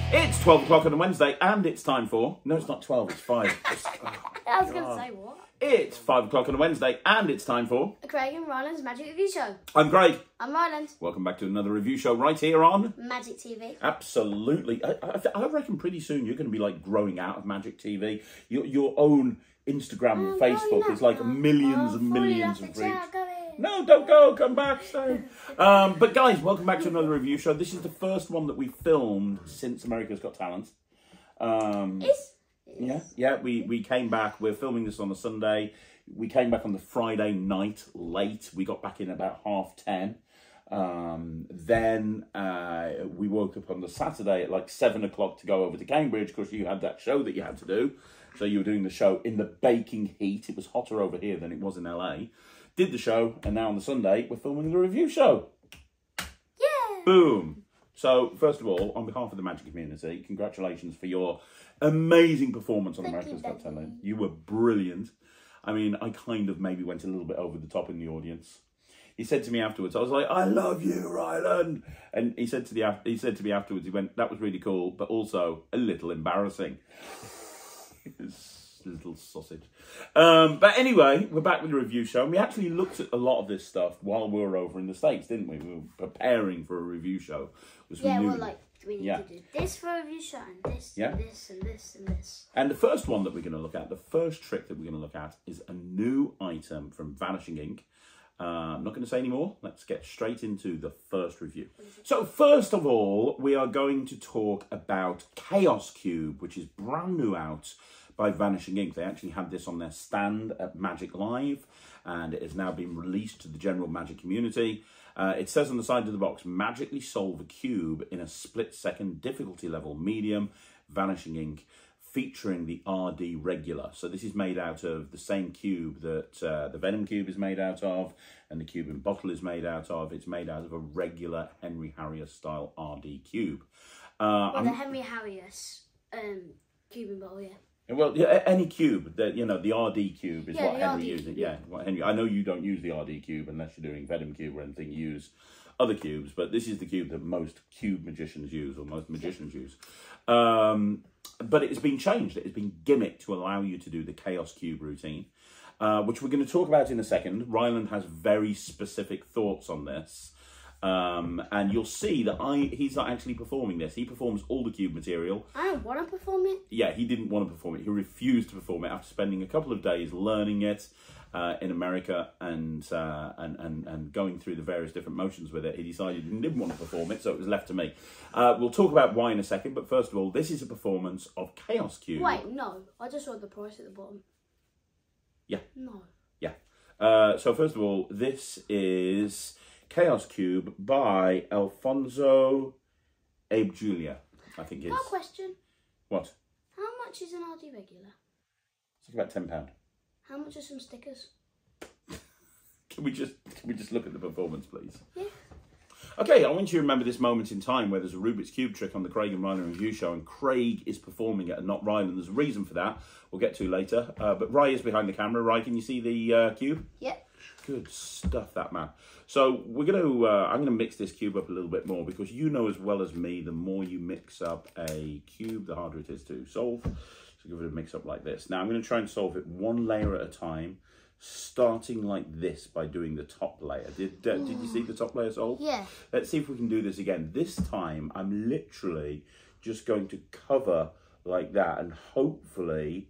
It's 12 o'clock on a Wednesday, and it's time for... No, it's not 12, it's 5. I was going to say what? It's 5 o'clock on a Wednesday, and it's time for... Craig and Ryland's Magic Review Show. I'm Craig. I'm Ryland. Welcome back to another review show right here on... Magic TV. Absolutely. I reckon pretty soon you're going to be like growing out of Magic TV. Your own Instagram and Facebook is like millions and millions of reach. No, don't go. Come back. Stay. But guys, welcome back to another review show. This is the first one that we filmed since America's Got Talent. Yeah. We came back. We're filming this on a Sunday. We came back on the Friday night late. We got back in about 10:30. Then we woke up on the Saturday at like 7 o'clock to go over to Cambridge because you had that show that you had to do. So you were doing the show in the baking heat. It was hotter over here than it was in LA. Did the show, and now on the Sunday, we're filming the review show. Yeah! Boom! So, first of all, on behalf of the Magic community, congratulations for your amazing performance on America's Got Talent. You were brilliant. I mean, I kind of maybe went a little bit over the top in the audience. He said to me afterwards, I was like, "I love you, Ryland." And he said to me afterwards, he went, "That was really cool, but also a little embarrassing." Little sausage. But anyway, we're back with the review show, and we actually looked at a lot of this stuff while we were over in the States, didn't we? We were preparing for a review show. We need to do this for a review show, and this, and this, and this, and this. And the first one that we're going to look at, the first trick that we're going to look at, is a new item from Vanishing Ink. I'm not going to say any more. Let's get straight into the first review. So first of all, we are going to talk about Chaos Cube, which is brand new out by Vanishing Ink. They actually had this on their stand at Magic Live, and it has now been released to the general Magic community. It says on the side of the box, magically solve a cube in a split-second difficulty level medium, Vanishing Ink, featuring the RD regular. So this is made out of the same cube that the Venom cube is made out of, and the cube in bottle is made out of. It's made out of a regular Henry Harrier style RD cube. The Henry Harrier cube in bottle, yeah. Well, yeah, any cube, the RD cube is what Henry uses. Yeah. What Henry. I know you don't use the RD cube unless you're doing Venom cube or anything. You use other cubes, but this is the cube that most cube magicians use, or most magicians use. But it's been changed. It's been gimmicked to allow you to do the Chaos Cube routine, which we're going to talk about in a second. Ryland has very specific thoughts on this. And you'll see that he's not actually performing this. He performs all the cube material. I don't want to perform it. Yeah, he didn't want to perform it. He refused to perform it after spending a couple of days learning it in America and going through the various different motions with it. He decided he didn't want to perform it, so it was left to me. We'll talk about why in a second, but first of all, this is a performance of Chaos Cube. Wait, no. I just read the price at the bottom. Yeah. No. Yeah. So first of all, this is Chaos Cube by Alfonso Abejuela, I think it is. Got a question. What? How much is an RD regular? It's about £10. How much are some stickers? Can we just look at the performance, please? Yeah. Okay, I want you to remember this moment in time where there's a Rubik's Cube trick on the Craig and Ryland review show, and Craig is performing it and not Ryland. There's a reason for that. We'll get to later. But Ry is behind the camera. Ry, can you see the cube? Yeah. Good stuff, that man. So we're I'm gonna mix this cube up a little bit more, because you know as well as me, the more you mix up a cube, the harder it is to solve. So give it a mix up like this. Now I'm gonna try and solve it one layer at a time, starting like this by doing the top layer. Did you see the top layer solve? Yeah. Let's see if we can do this again. This time I'm literally just going to cover like that, and hopefully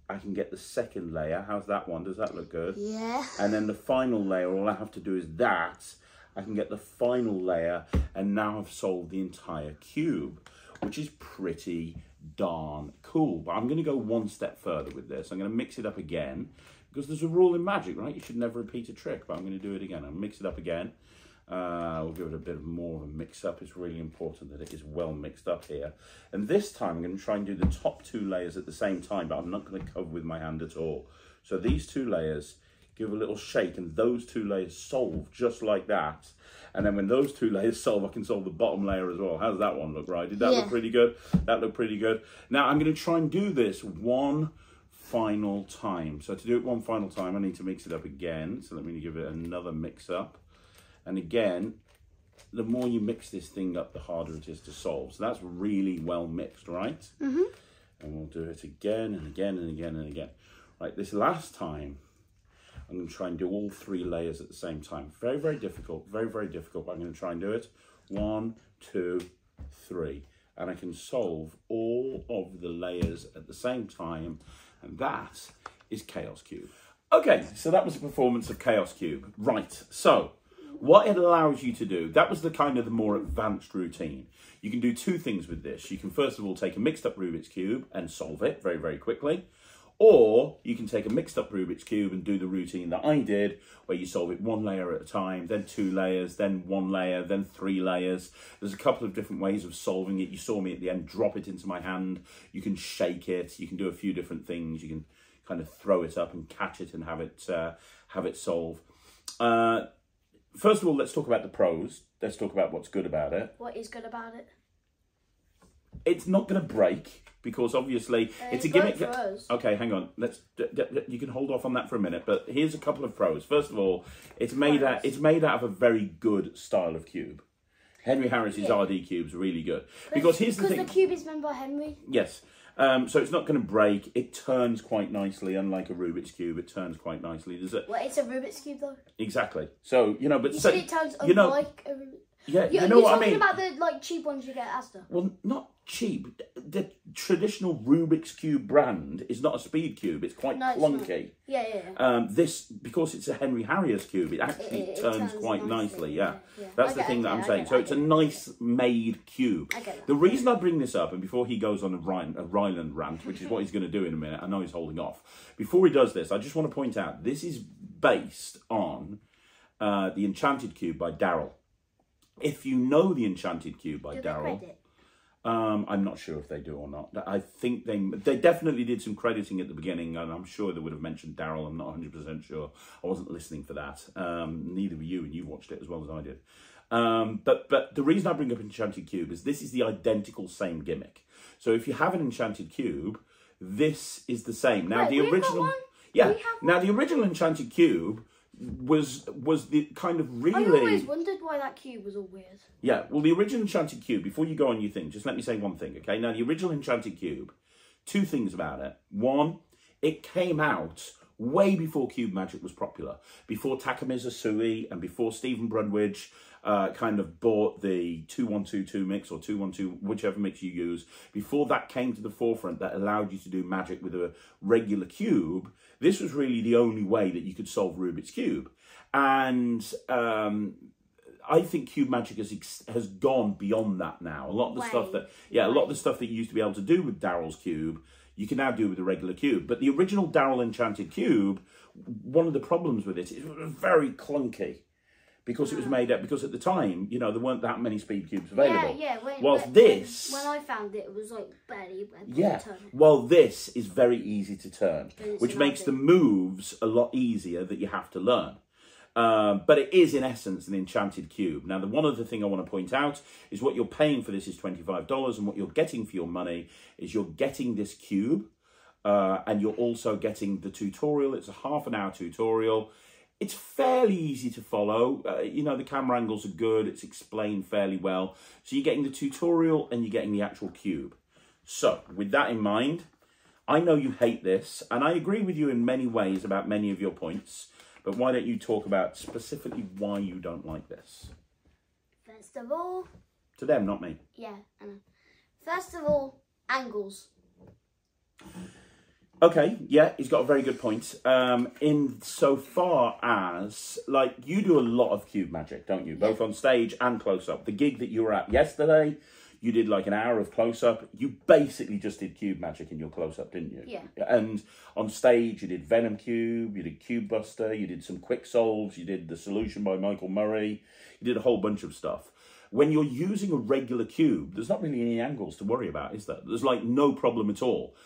I can get the second layer. How's that one? Does that look good? Yeah. And then the final layer, all I have to do is that. I can get the final layer, and now I've solved the entire cube, which is pretty darn cool. But I'm going to go one step further with this. I'm going to mix it up again, because there's a rule in magic, right? You should never repeat a trick, but I'm going to do it again. I'll mix it up again. We'll give it a bit more of a mix up. It's really important that it is well mixed up here. And this time I'm going to try and do the top two layers at the same time, but I'm not going to cover with my hand at all. So these two layers, give a little shake, and those two layers solve just like that. And then when those two layers solve, I can solve the bottom layer as well. How does that one look, right? Did that look pretty good? That looked pretty good. Now I'm going to try and do this one final time. So to do it one final time, I need to mix it up again. So let me give it another mix up. And again, the more you mix this thing up, the harder it is to solve. So that's really well mixed, right? Mm-hmm. And we'll do it again and again and again and again. Right, this last time, I'm going to try and do all 3 layers at the same time. Very, very difficult, very difficult, but I'm going to try and do it. 1, 2, 3. And I can solve all of the layers at the same time, and that is Chaos Cube. Okay, so that was the performance of Chaos Cube. Right, so what it allows you to do, that was the kind of the more advanced routine. You can do 2 things with this. You can first of all take a mixed up Rubik's Cube and solve it very, very quickly. Or you can take a mixed up Rubik's Cube and do the routine that I did, where you solve it 1 layer at a time, then 2 layers, then 1 layer, then 3 layers. There's a couple of different ways of solving it. You saw me at the end drop it into my hand. You can shake it. You can do a few different things. You can kind of throw it up and catch it and have it solve. First of all, let's talk about the pros. Let's talk about what's good about it. What is good about it? It's not going to break, because obviously it's a gimmick. For us. Okay, hang on. You can hold off on that for a minute. But here's a couple of pros. First of all, it's made out of a very good style of cube. Henry Harris's RD cube's really good, because here's the thing. Because the cube is made by Henry. Yes. So it's not going to break. It turns quite nicely, unlike a Rubik's Cube. It turns quite nicely. Well, it's a Rubik's Cube, though. Exactly. So, you know, but... You said it turns unlike a Rubik's Cube. Yeah, you know what I mean? You're talking about the cheap ones you get at Asda. Well, not cheap. The traditional Rubik's Cube brand is not a speed cube. It's quite clunky. Yeah. This, because it's a Henry Harris cube, it actually turns quite nicely. Yeah. That's the thing that I'm saying. So it's a nice made cube. I get that. The reason I bring this up, and before he goes on a Ryland rant, which is what he's going to do in a minute, I know he's holding off. Before he does this, I just want to point out, this is based on The Enchanted Cube by Daryl. If you know The Enchanted Cube by Daryl, I'm not sure if they do or not. I think they definitely did some crediting at the beginning, and I'm sure they would have mentioned Daryl. I'm not 100% sure. I wasn't listening for that. Neither were you, and you watched it as well as I did. But the reason I bring up Enchanted Cube is this is the identical same gimmick. So if you have an Enchanted Cube, this is the same. Now the original, now the original Enchanted Cube was the kind of really... I always wondered why that cube was all weird. Yeah, well, the original Enchanted Cube, before you go on your thing, just let me say one thing, okay? Now, the original Enchanted Cube, 2 things about it. One, it came out way before Cube Magic was popular, before Takamiza Sui and before Stephen Brundwidge kind of bought the 2122 mix or 212, whichever mix you use. Before that came to the forefront that allowed you to do magic with a regular cube, this was really the only way that you could solve Rubik's Cube. And I think Cube Magic has gone beyond that now. A lot of the stuff that, a lot of the stuff that you used to be able to do with Daryl's Cube, you can now do with a regular cube. But the original Daryl Enchanted Cube, one of the problems with it was very clunky. Because it was made up, because at the time, you know, there weren't that many speed cubes available. When I found it, it was like barely able to turn it. Well, this is very easy to turn, which makes the moves a lot easier that you have to learn. But it is, in essence, an Enchanted Cube. Now, the one other thing I want to point out is what you're paying for this is $25, and what you're getting for your money is you're getting this cube, and you're also getting the tutorial. It's a half-an-hour tutorial. It's fairly easy to follow. You know, the camera angles are good. It's explained fairly well. So you're getting the tutorial and you're getting the actual cube. So with that in mind, I know you hate this, and I agree with you in many ways about many of your points. But why don't you talk about specifically why you don't like this? First of all... To them, not me. Yeah, I know. First of all, angles. Okay, yeah, he's got a very good point. In so far as, like, you do a lot of cube magic, don't you? Both on stage and close-up. The gig that you were at yesterday, you did like an hour of close-up. You basically just did cube magic in your close-up, didn't you? Yeah. And on stage, you did Venom Cube, you did Cube Buster, you did some quick solves, you did The Solution by Michael Murray, you did a whole bunch of stuff. When you're using a regular cube, there's not really any angles to worry about, is there? There's like no problem at all.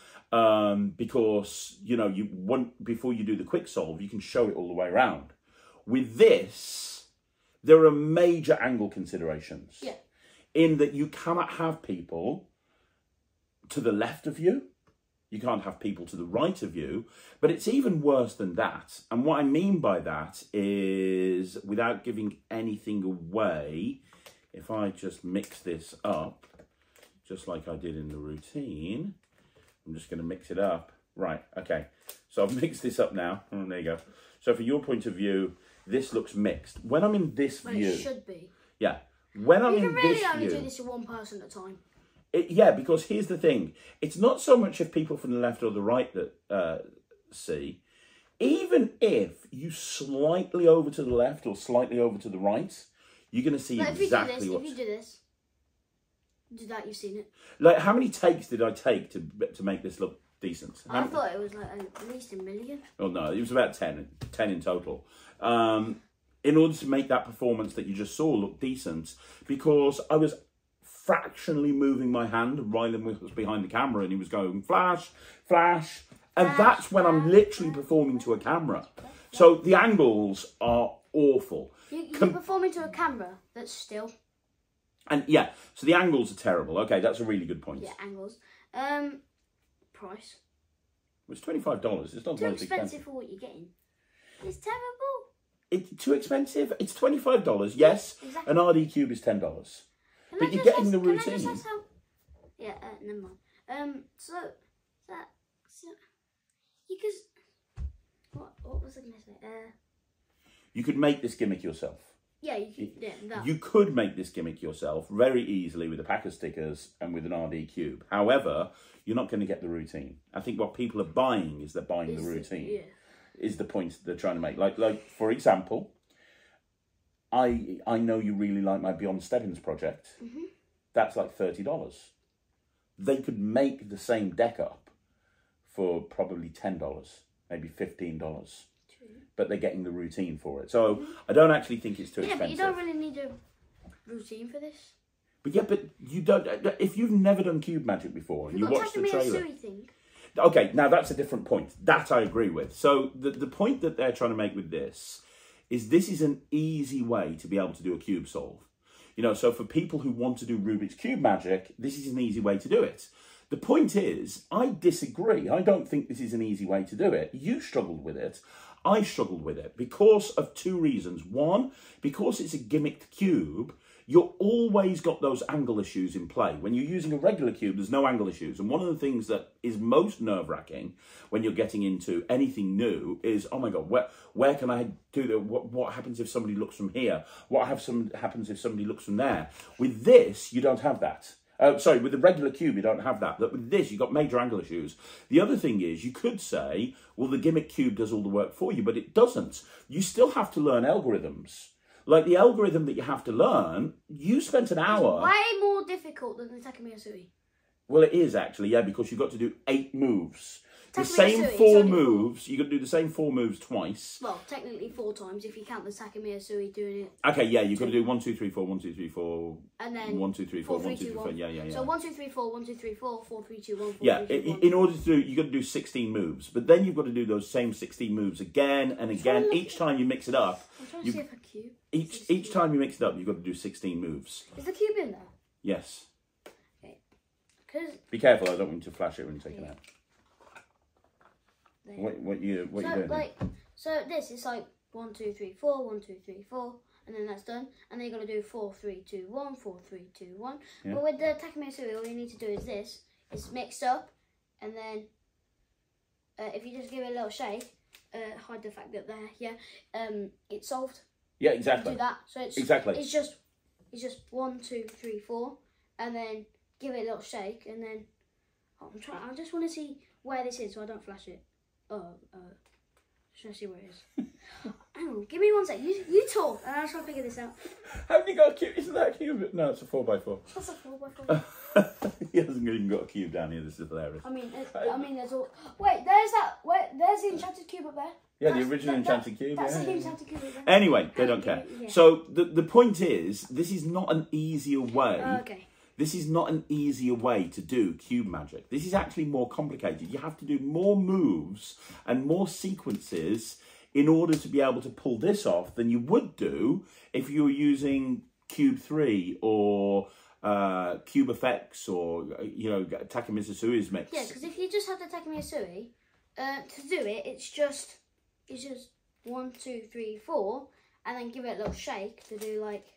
Because, you know, before you do the quick solve, you can show it all the way around. With this, there are major angle considerations. Yeah. In that you cannot have people to the left of you. You can't have people to the right of you. But it's even worse than that. And what I mean by that is, without giving anything away, if I just mix this up, just like I did in the routine, I'm just going to mix it up. Right, okay. So I've mixed this up now. Oh, there you go. So from your point of view, this looks mixed. When I'm in this view... It should be. Yeah. When I'm in this view... You can really only do this to one person at a time. Yeah, because here's the thing. It's not so much if people from the left or the right that see. Even if you slightly over to the left or slightly over to the right, you're going to see exactly what... If you do this, do that, you've seen it. Like, how many takes did I take to make this look decent? I thought it was like at least a million. Oh, no, it was about 10 in total. In order to make that performance that you just saw look decent, because I was fractionally moving my hand, and Ryland was behind the camera, and he was going flash, flash, and that's when I'm literally performing to a camera. So the angles are awful. You're performing to a camera that's still. And yeah, so the angles are terrible. Okay, that's a really good point. Yeah, angles. Price. It's $25. It's not too expensive for what you're getting. It's terrible. It's too expensive. It's $25. Yes, exactly. An RD cube is $10. But you're getting the routine. Can I just ask how... Yeah, never mind. So you could... What was I going to say? You could make this gimmick yourself. Yeah, you could. Yeah, that. You could make this gimmick yourself very easily with a pack of stickers and with an RD cube. However, you're not going to get the routine. I think what people are buying is they're buying the routine. Yeah. Is the point they're trying to make. Like for example, I know you really like my Beyond Stebbins project. Mm-hmm. That's like $30. They could make the same deck up for probably $10, maybe $15. But they're getting the routine for it. So I don't actually think it's too expensive. But you don't really need a routine for this. But yeah, but you don't. If you've never done cube magic before and you watch the trailer. Thing. Okay, now that's a different point. That I agree with. So the point that they're trying to make with this is an easy way to be able to do a cube solve. You know, so for people who want to do Rubik's Cube magic, this is an easy way to do it. The point is, I disagree. I don't think this is an easy way to do it. You struggled with it. I struggled with it because of two reasons. One, because it's a gimmicked cube, you've always got those angle issues in play. When you're using a regular cube, there's no angle issues. And one of the things that is most nerve-wracking when you're getting into anything new is, oh my God, where can I do that? What happens if somebody looks from here? What happens if somebody looks from there? With this, you don't have that. Sorry, with the regular cube, you don't have that. But with this, you've got major angle issues. The other thing is, you could say, well, the gimmick cube does all the work for you, but it doesn't. You still have to learn algorithms. Like the algorithm that you have to learn, you spent an hour... It's way more difficult than the Takumi-Asui. Well, it is actually, yeah, because you've got to do 8 moves. The same 4 moves, you've got to do the same 4 moves twice. Well, technically 4 times if you count the Takumi-Asui doing it. Okay, yeah, you've got to do 1, 2, 3, 4, 1, 2, 3, 4. And then 1, 2, 3, 4, 1, 2, 3, 4. Yeah. So 1, 2, 3, 4, 1, 2, 3, 4, 4, 3, 2, 1, 4, yeah, 3, 2, 1. In order to do, you've got to do 16 moves. But then you've got to do those same 16 moves again and again. Each time you mix it up. I'm trying to see if a cube. Each time you mix it up, you've got to do 16 moves. Is the cube in there? Yes. Okay. Be careful, I don't want you to flash it when you take it out. What you doing? Like, so this is like 1, 2, 3, 4, 1, 2, 3, 4, and then that's done. And then you're gonna do 4, 3, 2, 1, 4, 3, 2, 1. Yeah. But with the Takumi-Asui, all you need to do is this. It's mixed up, and then if you just give it a little shake, hide the fact that it's solved. Yeah, exactly. Do that. So it's It's just 1, 2, 3, 4, and then give it a little shake, and then I just want to see where this is, so I don't flash it. Should I see where it is? Hang on, give me 1 sec. You talk, and I'll try to figure this out. Haven't you got a cube? Isn't that a cube? No, it's a 4x4. That's a 4x4. He hasn't even got a cube down here. This is hilarious. I mean, there's all. Wait, there's that. There's the enchanted cube up there. Yeah, the original enchanted cube. That's the enchanted cube up there. Anyway, they don't care. Yeah. So the point is, this is not an easier way. Okay. This is not an easier way to do cube magic. This is actually more complicated. You have to do more moves and more sequences in order to be able to pull this off than you would do if you were using Cube 3 or Cube Effects or, Takumi-Asui's mix. Yeah, because if you just have the Takumi-Asui, to do it, it's just 1, 2, 3, 4, and then give it a little shake to do like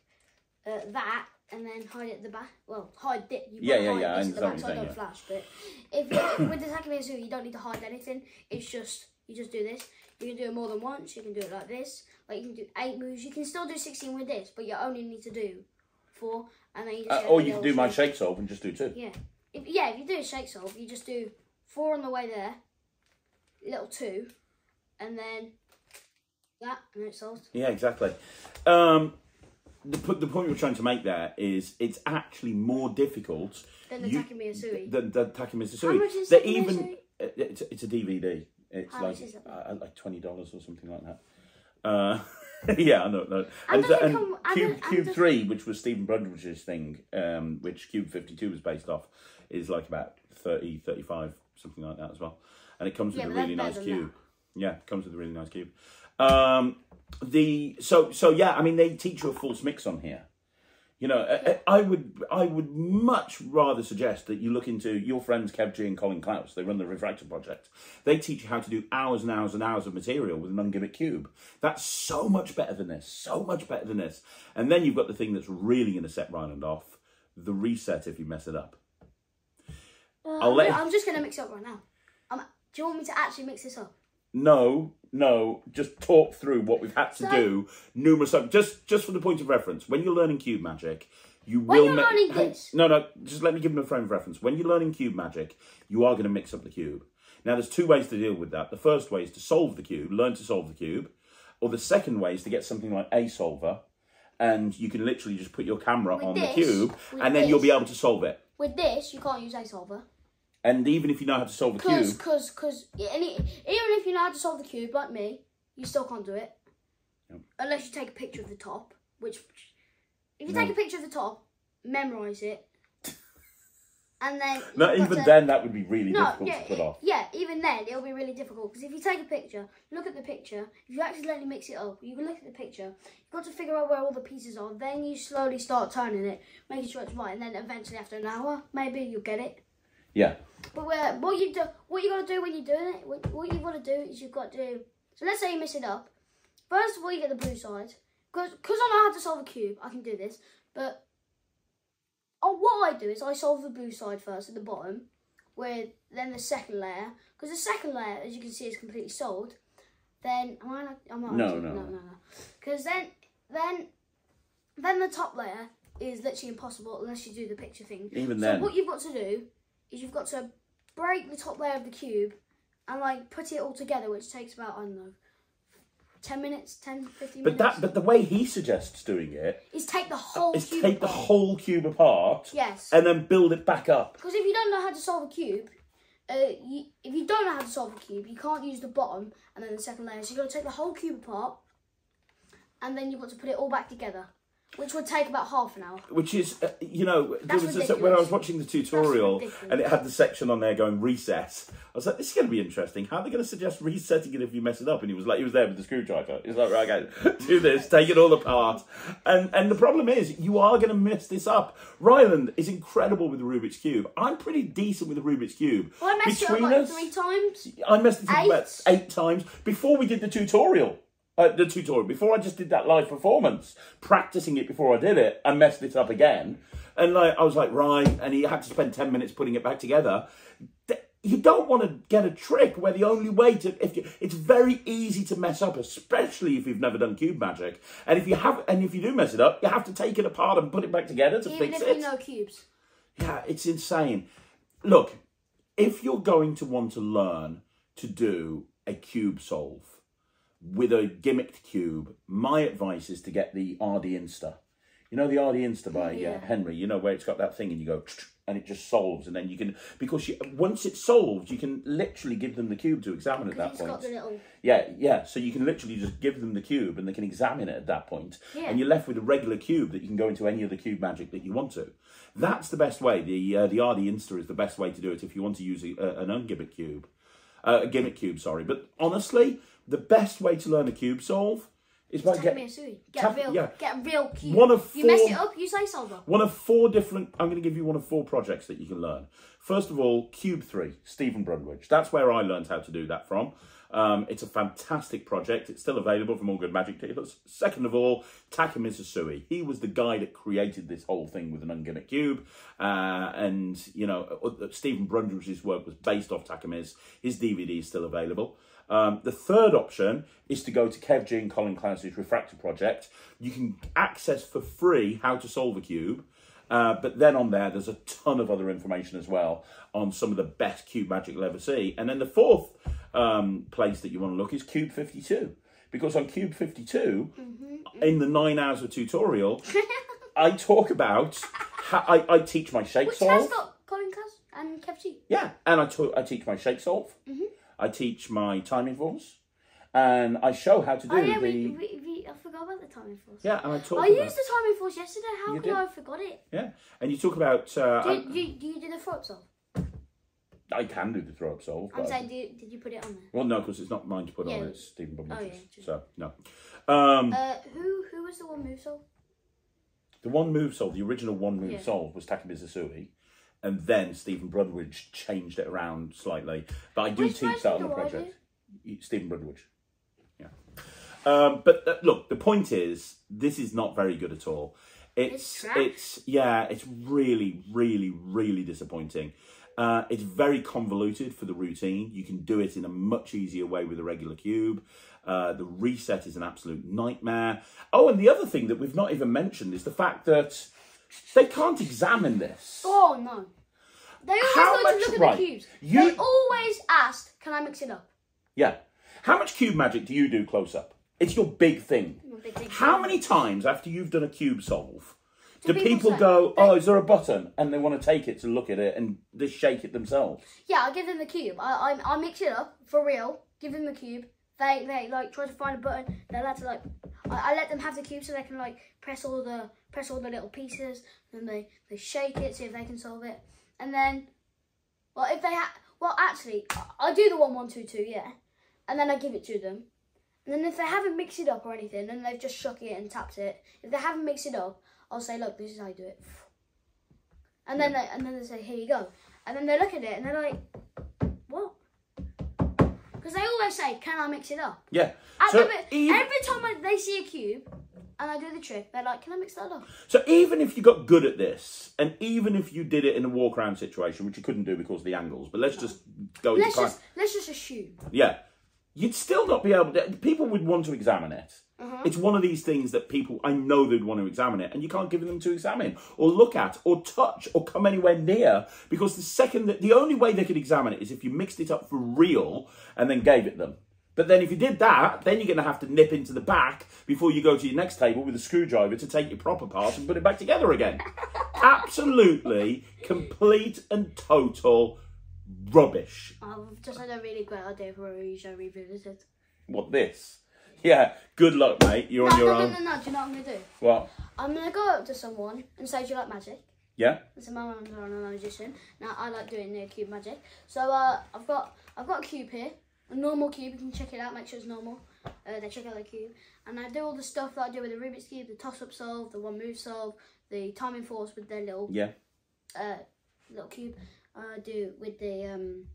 that. and then hide it at the back. Well, hide it. Yeah. I understand the back so I don't flash. But if with the Takumi you don't need to hide anything. It's just you just do this. You can do it more than once. You can do it like this. Like you can do 8 moves. You can still do 16 with this, but you only need to do 4, and then you just or you can do my shake solve and just do 2. Yeah. If you do a shake solve, you just do 4 on the way there, little 2, and then that, and it's solved. Yeah, exactly. The point we're trying to make there is it's actually more difficult than the Takumi Asui. Than the Takumi Asui. How much is Takumi Asui? It's a DVD. It's How much is it? like $20 or something like that. Yeah, I know. And Cube 3, which was Stephen Brundridge's thing, which Cube 52 was based off, is like about 30, 35, something like that as well. And it comes with a really nice cube. Yeah, it comes with a really nice cube. So yeah, I mean, they teach you a false mix on here. You know, I would much rather suggest that you look into your friends Kev G and Colin Klaus. They run the Refractor Project. They teach you how to do hours and hours and hours of material with an ungimmick cube. That's so much better than this. So much better than this. And then you've got the thing that's really going to set Ryland off: the reset if you mess it up. I'm just going to mix it up right now. Do you want me to actually mix this up? No, just talk through what we've had to do numerous times. Just for the point of reference, when you're learning cube magic, you will... When you're learning this... No, just let me give them a frame of reference. When you're learning cube magic, you are going to mix up the cube. Now, there's 2 ways to deal with that. The first way is to solve the cube, learn to solve the cube. Or the second way is to get something like a solver, and you can literally just put your camera on the cube, and then you'll be able to solve it. With this, you can't use a solver. And even if you know how to solve a cube... Because even if you know how to solve the cube, like me, you still can't do it. Yep. Unless you take a picture of the top, which... If you take a picture of the top, memorise it, and then... No, even then, that would be really difficult to put off. Yeah, even then, it'll be really difficult. Because if you take a picture, look at the picture, if you accidentally mix it up, you can look at the picture, you've got to figure out where all the pieces are, then you slowly start turning it, making sure it's right, and then eventually after an hour, maybe you'll get it. Yeah. But what you got to do when you're doing it, what you've got to do is you've got to... So let's say you mess it up. First of all, you get the blue side. Because I know how to solve a cube, I can do this. But what I do is I solve the blue side first at the bottom, then the second layer. Because the second layer, as you can see, is completely solved. Then... No. Because then the top layer is literally impossible unless you do the picture thing. Even then. So what you've got to do is you've got to break the top layer of the cube and like put it all together, which takes about, I don't know, 10 minutes, 10, 15 minutes. But the way he suggests doing it is take the whole cube apart. the whole cube apart. Yes. And then build it back up. Because if you don't know how to solve a cube, if you don't know how to solve a cube, you can't use the bottom and then the second layer. So you've got to take the whole cube apart and then you've got to put it all back together. Which would take about half an hour. Which is, you know, when I was watching the tutorial and it had the section on there going recess, I was like, this is going to be interesting. How are they going to suggest resetting it if you mess it up? And he was there with the screwdriver. He was like, right, okay, do this, take it all apart. And the problem is, you are going to mess this up. Ryland is incredible with the Rubik's Cube. I'm pretty decent with the Rubik's Cube. Well, I messed it up like 3 times. I messed it up about 8 times before we did the tutorial. Before I just did that live performance, practicing it before I did it, I messed it up again. And I was like, right, and he had to spend 10 minutes putting it back together. You don't want to get a trick where the only way to, it's very easy to mess up, especially if you've never done cube magic. And if you do mess it up, you have to take it apart and put it back together to fix it. Even if you know cubes. Yeah, it's insane. Look, if you're going to want to learn to do a cube solve, with a gimmicked cube, my advice is to get the RD Insta. You know the RD Insta by Henry? You know, where it's got that thing and you go, and it just solves. And then you can, because once it's solved, you can literally give them the cube to examine at that point. Got the little... Yeah. So you can literally just give them the cube and they can examine it at that point. Yeah. And you're left with a regular cube that you can go into any other cube magic that you want to. That's the best way. The RD Insta is the best way to do it if you want to use an ungimmick cube. A gimmick cube, sorry. But honestly, the best way to learn a cube solve is by get a real cube. You mess it up, you say solver. One of 4 different... I'm going to give you one of 4 projects that you can learn. First of all, Cube 3, Stephen Brundridge. That's where I learned how to do that from. It's a fantastic project. It's still available from all good magic dealers. Second of all, Taka Mizusui. He was the guy that created this whole thing with an ungimmick cube. And, you know, Stephen Brundridge's work was based off Taka Miz. His DVD is still available. The third option is to go to Kev G and Colin Clancy's Refractor Project. You can access for free how to solve a cube. But then on there's a ton of other information as well on some of the best cube magic you'll ever see. And then the fourth place that you want to look is Cube 52. Because on Cube 52, in the 9 hours of tutorial, I talk about how I teach my shake solve. Which has got Colin Class and Kev G. Yeah, and I teach my shake solve. I teach my timing force. And I show how to do I forgot about the timing force. Yeah, and I talk I used the timing force yesterday. How could I have forgot it? Yeah, and you talk about... do you do the throw-up solve? I can do the throw-up solve. I'm saying, did you put it on there? Well, no, because it's not mine to put on. It's Stephen Brundridge's. Oh, yeah, so, no. Who was the one move solve? The one move solve, the original one move solve was Taka Mizusui. And then Stephen Brundridge changed it around slightly. But I do teach that on the project. Stephen Brundridge. Yeah. But look, the point is, this is not very good at all. It's really, really, really disappointing. It's very convoluted for the routine. You can do it in a much easier way with a regular cube. The reset is an absolute nightmare. Oh, and the other thing that we've not even mentioned is the fact that they can't examine this. Oh, no. They always like to look at the cubes. They always asked, can I mix it up? Yeah. How much cube magic do you do close up? It's your big thing. How many times after you've done a cube solve do people go, oh, is there a button? And they want to take it to look at it and just shake it themselves. Yeah, I give them the cube. I mix it up for real. Give them the cube. They like try to find a button. They're allowed to like. I let them have the cube so they can like press all the little pieces. Then they shake it, see if they can solve it. And then, well, if they actually, I do the 1, 1, 2, 2, yeah. And then I give it to them. And then if they haven't mixed it up or anything, and they've just shook it and tapped it, if they haven't mixed it up, I'll say, look, this is how you do it. And then they say, here you go. And then they look at it and they're like, what? Because they always say, can I mix it up? Yeah. So every time they see a cube and I do the trick, they're like, can I mix that up? So even if you got good at this, and even if you did it in a walk around situation, which you couldn't do because of the angles, but let's just go. Let's just assume. Yeah, you'd still not be able to. People would want to examine it. It's one of these things that people, I know they'd want to examine it, and you can't give them to examine, or look at, or touch, or come anywhere near, because the only way they could examine it is if you mixed it up for real and then gave it them. But then if you did that, then you're going to have to nip into the back before you go to your next table with a screwdriver to take your proper part and put it back together again. Absolutely, complete and total rubbish. I've just had a really great idea for a show revisited. What, this? Yeah, good luck, mate. You're on your own. No. Do you know what I'm going to do? What? I'm going to go up to someone and say, do you like magic? Yeah. And so my mum's a magician. Now, I like doing cube magic. So I've got a cube here. A normal cube, you can check it out, make sure it's normal. They check out the cube. And I do all the stuff that I do with the Rubik's Cube, the toss-up solve, the one move solve, the timing force with their little little cube. I do with the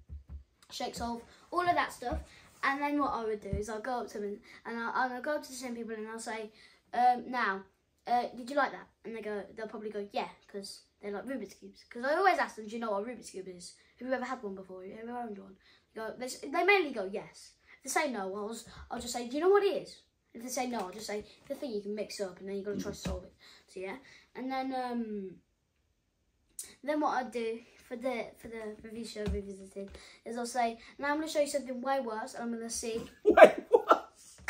shake solve, all of that stuff. And then what I would do is I'll go up to them and I'll go up to the same people and I'll say, did you like that? And they'll probably go, yeah, because they like Rubik's Cubes. Because I always ask them, do you know what a Rubik's Cube is? Have you ever had one before? Have you ever owned one? They mainly go yes. If they say no, I'll just say, do you know what it is? If they say no, I'll just say the thing you can mix up and then you've got to try to solve it. So yeah, and then what I do for the review show revisited is I'll say, now I'm going to show you something way worse and I'm going to see. Way worse.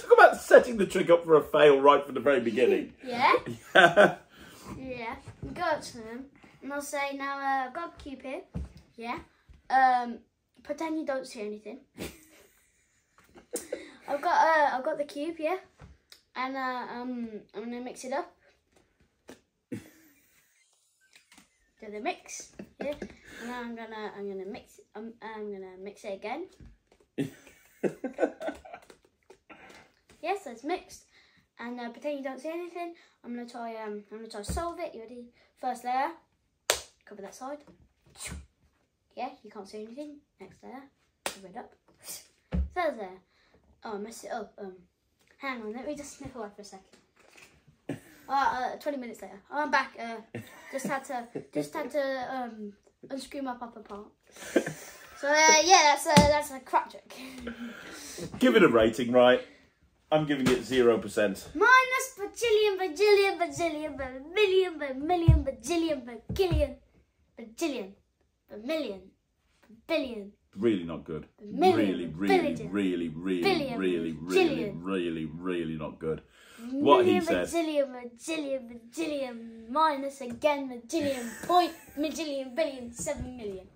Talk about setting the trick up for a fail right from the very beginning. Yeah. Yeah. Go up to them. And I'll say, now I've got a cube here, yeah. Pretend you don't see anything. I've got the cube, yeah. And I'm gonna mix it up. Do the mix, yeah. And I'm gonna mix. I'm gonna mix it again. Yes, so it's mixed. And pretend you don't see anything. I'm gonna try to solve it. You ready? First layer. Cover that side. Yeah, you can't see anything. Next layer. Cover it up. Third layer. Oh, I messed it up. Hang on, let me just sniff away for a second. 20 minutes later. Oh, I'm back. Just had to unscrew my pop apart. So yeah, that's a crap trick. Give it a rating, right? I'm giving it 0%. Minus bajillion, bajillion, bajillion, bajillion, bajillion, bajillion, bajillion, bajillion, bajillion, billion. Really not good. Million, Really not good. What he said. Bajillion, bajillion, bajillion, minus again, bajillion, point, bajillion, billion, 7 million.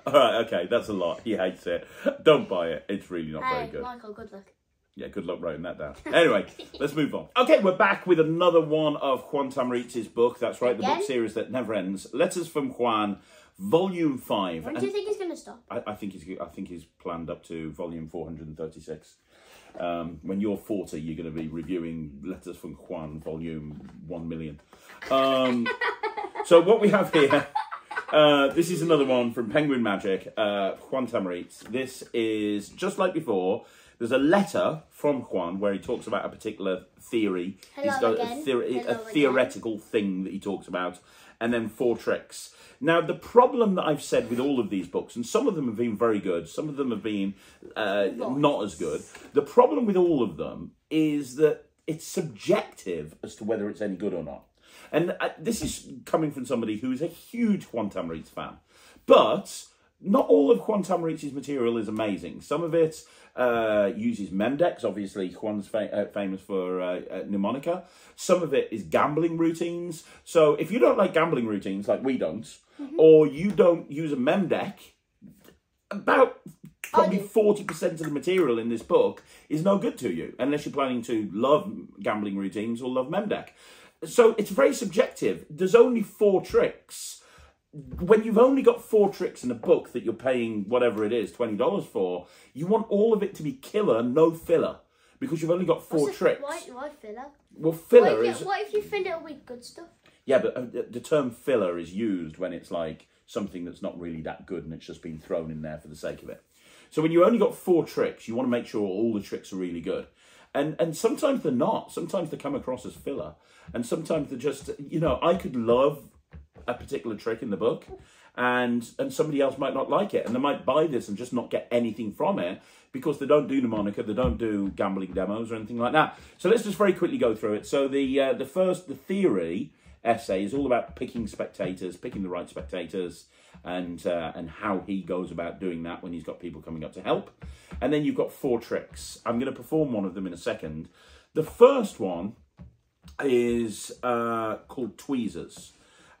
Alright, okay, that's a lot. He hates it. Don't buy it. It's really not very good. Michael, good luck. Yeah, good luck writing that down. Anyway, let's move on. Okay, we're back with another one of Juan Tamariz's book. That's right, the book series that never ends. Letters from Juan, Volume 5. When do you think he's going to stop? I think he's planned up to Volume 436. When you're 40, you're going to be reviewing Letters from Juan, Volume 1 million. So what we have here, this is another one from Penguin Magic, Juan Tamariz. This is just like before. There's a letter from Juan where he talks about a particular theory. He's got a theoretical thing that he talks about, and then 4 tricks. Now, the problem that I've said with all of these books, and some of them have been very good, some of them have been not as good. The problem with all of them is that it's subjective as to whether it's any good or not. And this is coming from somebody who is a huge Juan Tamariz fan. But not all of Juan Tamariz's material is amazing. Some of it uses mem decks. Obviously, Juan's famous for mnemonica. Some of it is gambling routines. So if you don't like gambling routines, like we don't, or you don't use a mem deck, about probably 40% of the material in this book is no good to you, unless you're planning to love gambling routines or love mem deck. So it's very subjective. There's only 4 tricks. When you've only got 4 tricks in a book that you're paying whatever it is, $20 for, you want all of it to be killer, no filler, because you've only got 4 tricks. Why filler? Well, filler is... What if you fill it with good stuff? Yeah, but the term filler is used when it's like something that's not really that good and it's just been thrown in there for the sake of it. So when you only got 4 tricks, you want to make sure all the tricks are really good. And sometimes they're not. Sometimes they come across as filler. And sometimes they're just, you know, I could love a particular trick in the book and somebody else might not like it. And they might buy this and just not get anything from it because they don't do mnemonica, they don't do gambling demos or anything like that. So let's just very quickly go through it. So the theory essay is all about picking spectators, picking the right spectators, and how he goes about doing that when he's got people coming up to help. And then you've got 4 tricks. I'm going to perform one of them in a second. The first one is called Tweezers.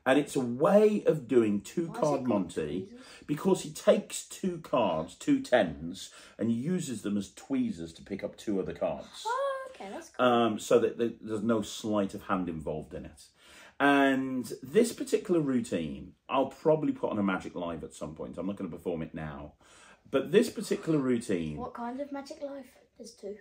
And it's a way of doing 2-card Monty because he takes 2 cards, 2 tens, and uses them as tweezers to pick up 2 other cards. Oh, okay, that's cool. So that there's no sleight of hand involved in it. And this particular routine, I'll probably put on a Magic Live at some point. I'm not going to perform it now. But this particular routine... What kind of Magic Live? There's 2.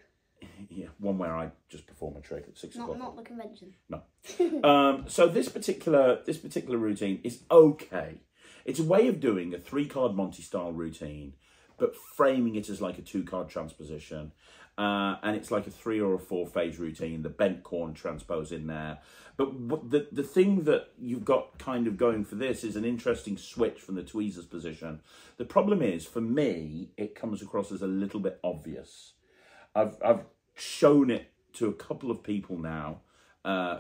Yeah, one where I just perform a trick at 6 o'clock. Not the convention. No. So this particular routine is okay. It's a way of doing a 3-card Monty style routine, but framing it as like a 2-card transposition. And it's like a 3 or a 4 phase routine, the bent corn transpose in there. But the thing that you've got kind of going for this is an interesting switch from the tweezers position. The problem is, for me, it comes across as a little bit obvious. I've shown it to a couple of people now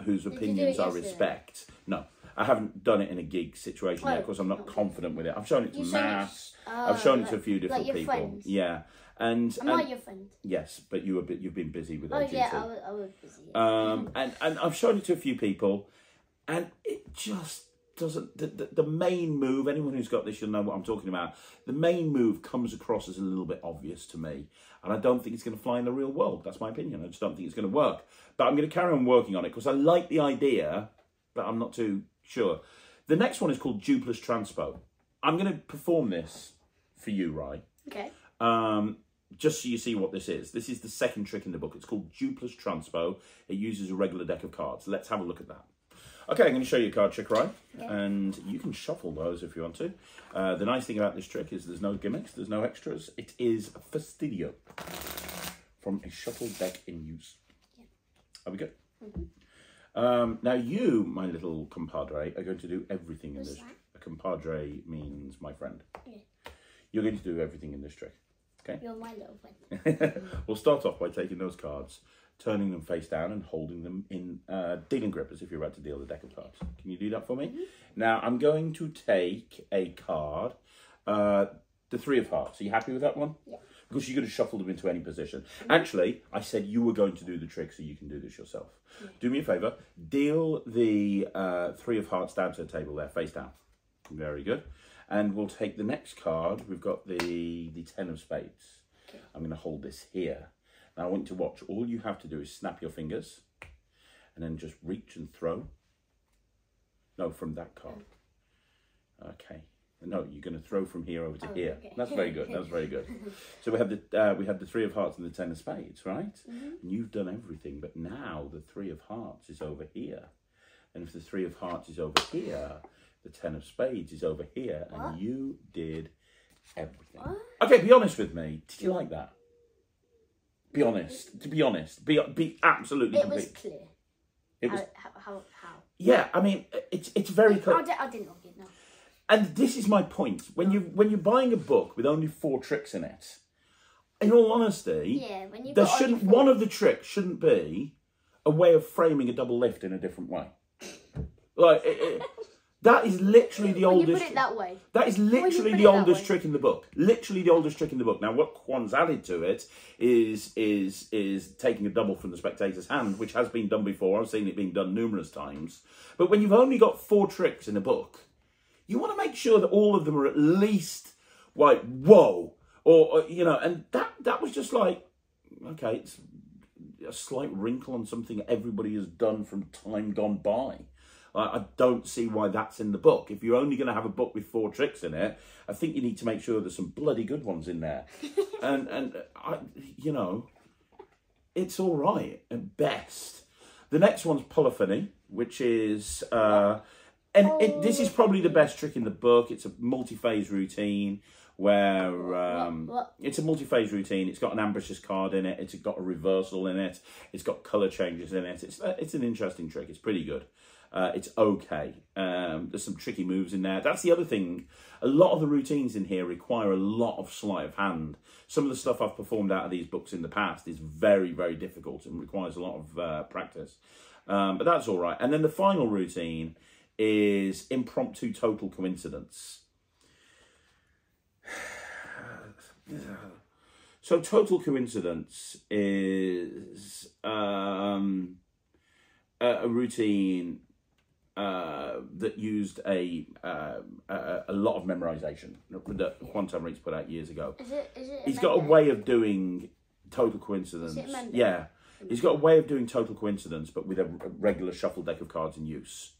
whose opinions I respect. No, I haven't done it in a gig situation yet because I'm not confident with it. I've shown it to Mass. I've shown it to a few different people. Friends. Yeah. And am I your friend? Yes, but you've been busy with AGT. Oh yeah, I was busy. Yeah. And I've shown it to a few people, and it just doesn't. The main move. Anyone who's got this, you'll know what I'm talking about. The main move comes across as a little bit obvious to me, and I don't think it's going to fly in the real world. That's my opinion. I just don't think it's going to work. But I'm going to carry on working on it because I like the idea, but I'm not too sure. The next one is called Duplex Transpo. I'm going to perform this for you, Rye. Okay. Just so you see what this is. This is the second trick in the book. It's called Duplex Transpo. It uses a regular deck of cards. Let's have a look at that. Okay, I'm going to show you a card trick, right? Yeah. And you can shuffle those if you want to. The nice thing about this trick is there's no gimmicks, there's no extras. It is fastidio from a shuffle deck in use. Yeah. Are we good? Now you, my little compadre, are going to do everything in this. A compadre means my friend. Yeah. You're going to do everything in this trick. Okay. You're my little friend. We'll start off by taking those cards, turning them face down and holding them in dealing grip as if you're about to deal the deck of cards. Can you do that for me? Now I'm going to take a card, the 3 of hearts. Are you happy with that one? Yeah. Because you're going to shuffle them into any position. Actually, I said you were going to do the trick, so you can do this yourself. Yeah. Do me a favour. Deal the 3 of hearts down to the table there, face down. Very good. And we'll take the next card. We've got the 10 of spades. Okay. I'm going to hold this here. Now I want you to watch. All you have to do is snap your fingers and then just reach and throw. No, from that card. Okay. No, you're going to throw from here over to here. Okay. That's very good. That's very good. So we have the 3 of hearts and the 10 of spades, right? And you've done everything, but now the 3 of hearts is over here. And if the 3 of hearts is over here, the 10 of spades is over here, and you did everything. What? Okay, be honest with me. Did you like that? Be honest. To be honest. Be absolutely It complete. was clear. It was how? Yeah, I mean, it's very clear. I didn't know it, no. And this is my point. When you're buying a book with only 4 tricks in it, in all honesty, when you one of the tricks shouldn't be a way of framing a double lift in a different way. Like that is literally the oldest. You put it that way. That is literally the oldest trick in the book. Literally the oldest trick in the book. Now, what Juan's added to it is taking a double from the spectator's hand, which has been done before. I've seen it being done numerous times. But when you've only got 4 tricks in a book, you want to make sure that all of them are at least like whoa, or you know. And that was just like, okay, it's a slight wrinkle on something everybody has done from time gone by. I don't see why that's in the book. If you're only going to have a book with 4 tricks in it, I think you need to make sure there's some bloody good ones in there. and you know, it's all right at best. The next one's polyphony, which is this is probably the best trick in the book. It's a multi-phase routine where it's a multi-phase routine. It's got an ambitious card in it. It's got a reversal in it. It's got colour changes in it. It's an interesting trick. It's pretty good. It's okay. There's some tricky moves in there. That's the other thing. A lot of the routines in here require a lot of sleight of hand. Some of the stuff I've performed out of these books in the past is very, very difficult and requires a lot of practice. But that's all right. And then the final routine is impromptu total coincidence. So total coincidence is a routine that used a lot of memorization that Juan Tamariz put out years ago. He's got a way of doing total coincidence. Yeah, he's got a way of doing total coincidence, but with a regular shuffle deck of cards in use,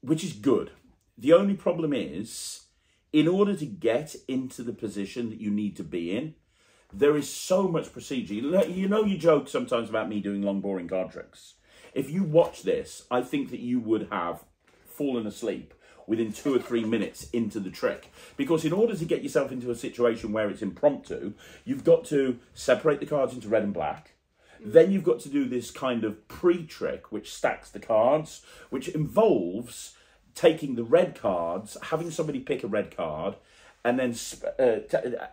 which is good. The only problem is, in order to get into the position that you need to be in, there is so much procedure. You know, you joke sometimes about me doing long, boring card tricks. If you watch this, I think that you would have fallen asleep within 2 or 3 minutes into the trick. Because in order to get yourself into a situation where it's impromptu, you've got to separate the cards into red and black. Then you've got to do this kind of pre-trick, which stacks the cards, which involves taking the red cards, having somebody pick a red card, and then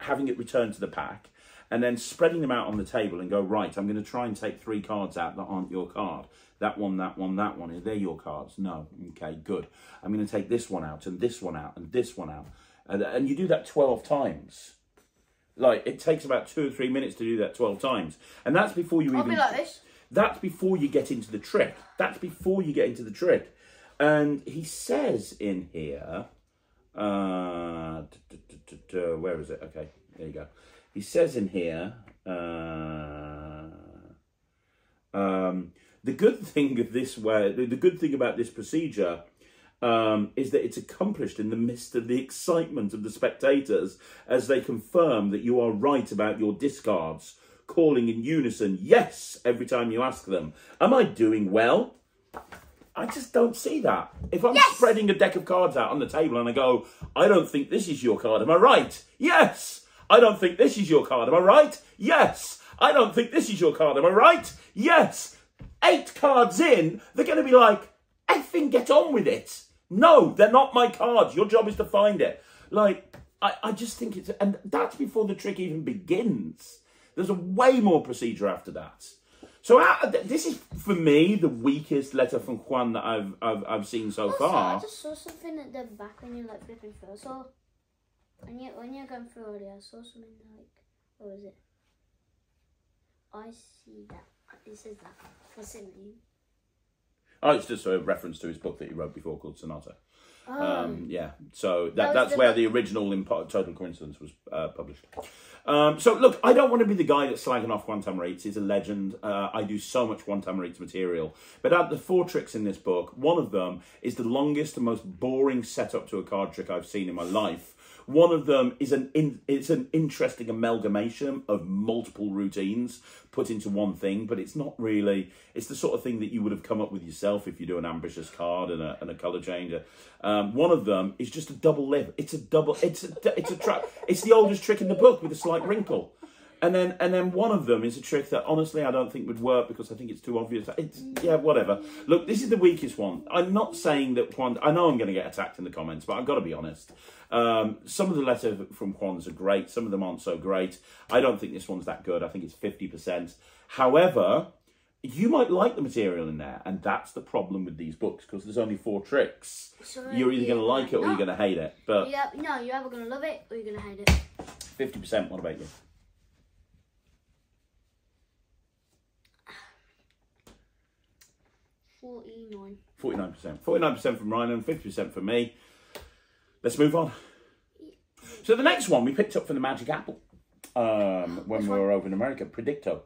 having it returned to the pack, and then spreading them out on the table and go, right, I'm going to try and take 3 cards out that aren't your card. That one, that one, that one. Are they your cards? No. Okay, good. I'm going to take this one out and this one out and this one out. And you do that 12 times. Like, it takes about 2 or 3 minutes to do that 12 times. And that's before you even... I'll be like this. That's before you get into the trick. That's before you get into the trick. And he says in here... where is it? Okay, there you go. He says in here... the good thing of this way... The good thing about this procedure... is that it's accomplished in the midst of the excitement of the spectators as they confirm that you are right about your discards, calling in unison, yes, every time you ask them, am I doing well? I just don't see that. If I'm spreading a deck of cards out on the table and I go, I don't think this is your card, am I right? Yes. I don't think this is your card, am I right? Yes. I don't think this is your card, am I right? Yes. 8 cards in, they're going to be like, effing get on with it. No, they're not my cards. Your job is to find it. Like, I just think it's... And that's before the trick even begins. There's a way more procedure after that. So this is, for me, the weakest letter from Juan that I've seen so far. I just saw something at the back when you're like flipping through. So when you're going through earlier, I saw something like, what was it? I see that. It says that. What's it mean? Oh, it's just a reference to his book that he wrote before called Sonata. Oh. Yeah, so that's where the original Total Coincidence was published. So look, I don't want to be the guy that's slagging off Juan Tamariz. He's a legend. I do so much Juan Tamariz material. But out of the 4 tricks in this book, one of them is the longest and most boring setup to a card trick I've seen in my life. One of them is it's an interesting amalgamation of multiple routines put into one thing, but it's not really. It's the sort of thing that you would have come up with yourself if you do an ambitious card and a color changer. One of them is just a double lip. It's a double. It's a trap. It's the oldest trick in the book with a slight wrinkle. And then one of them is a trick that honestly I don't think would work because I think it's too obvious. Yeah, whatever. Look, this is the weakest one. I'm not saying that Juan... I know I'm going to get attacked in the comments, but I've got to be honest. Some of the letters from Juan's are great. Some of them aren't so great. I don't think this one's that good. I think it's 50%. However, you might like the material in there, and that's the problem with these books because there's only 4 tricks. So you're either going to like it or you're going to hate it. But no, you're either going to love it or you're going to hate it. 50%. What about you? 49%. 49% from Ryland, 50% from me. Let's move on. So the next one we picked up from the Magic Apple when we were over in America. Predicto.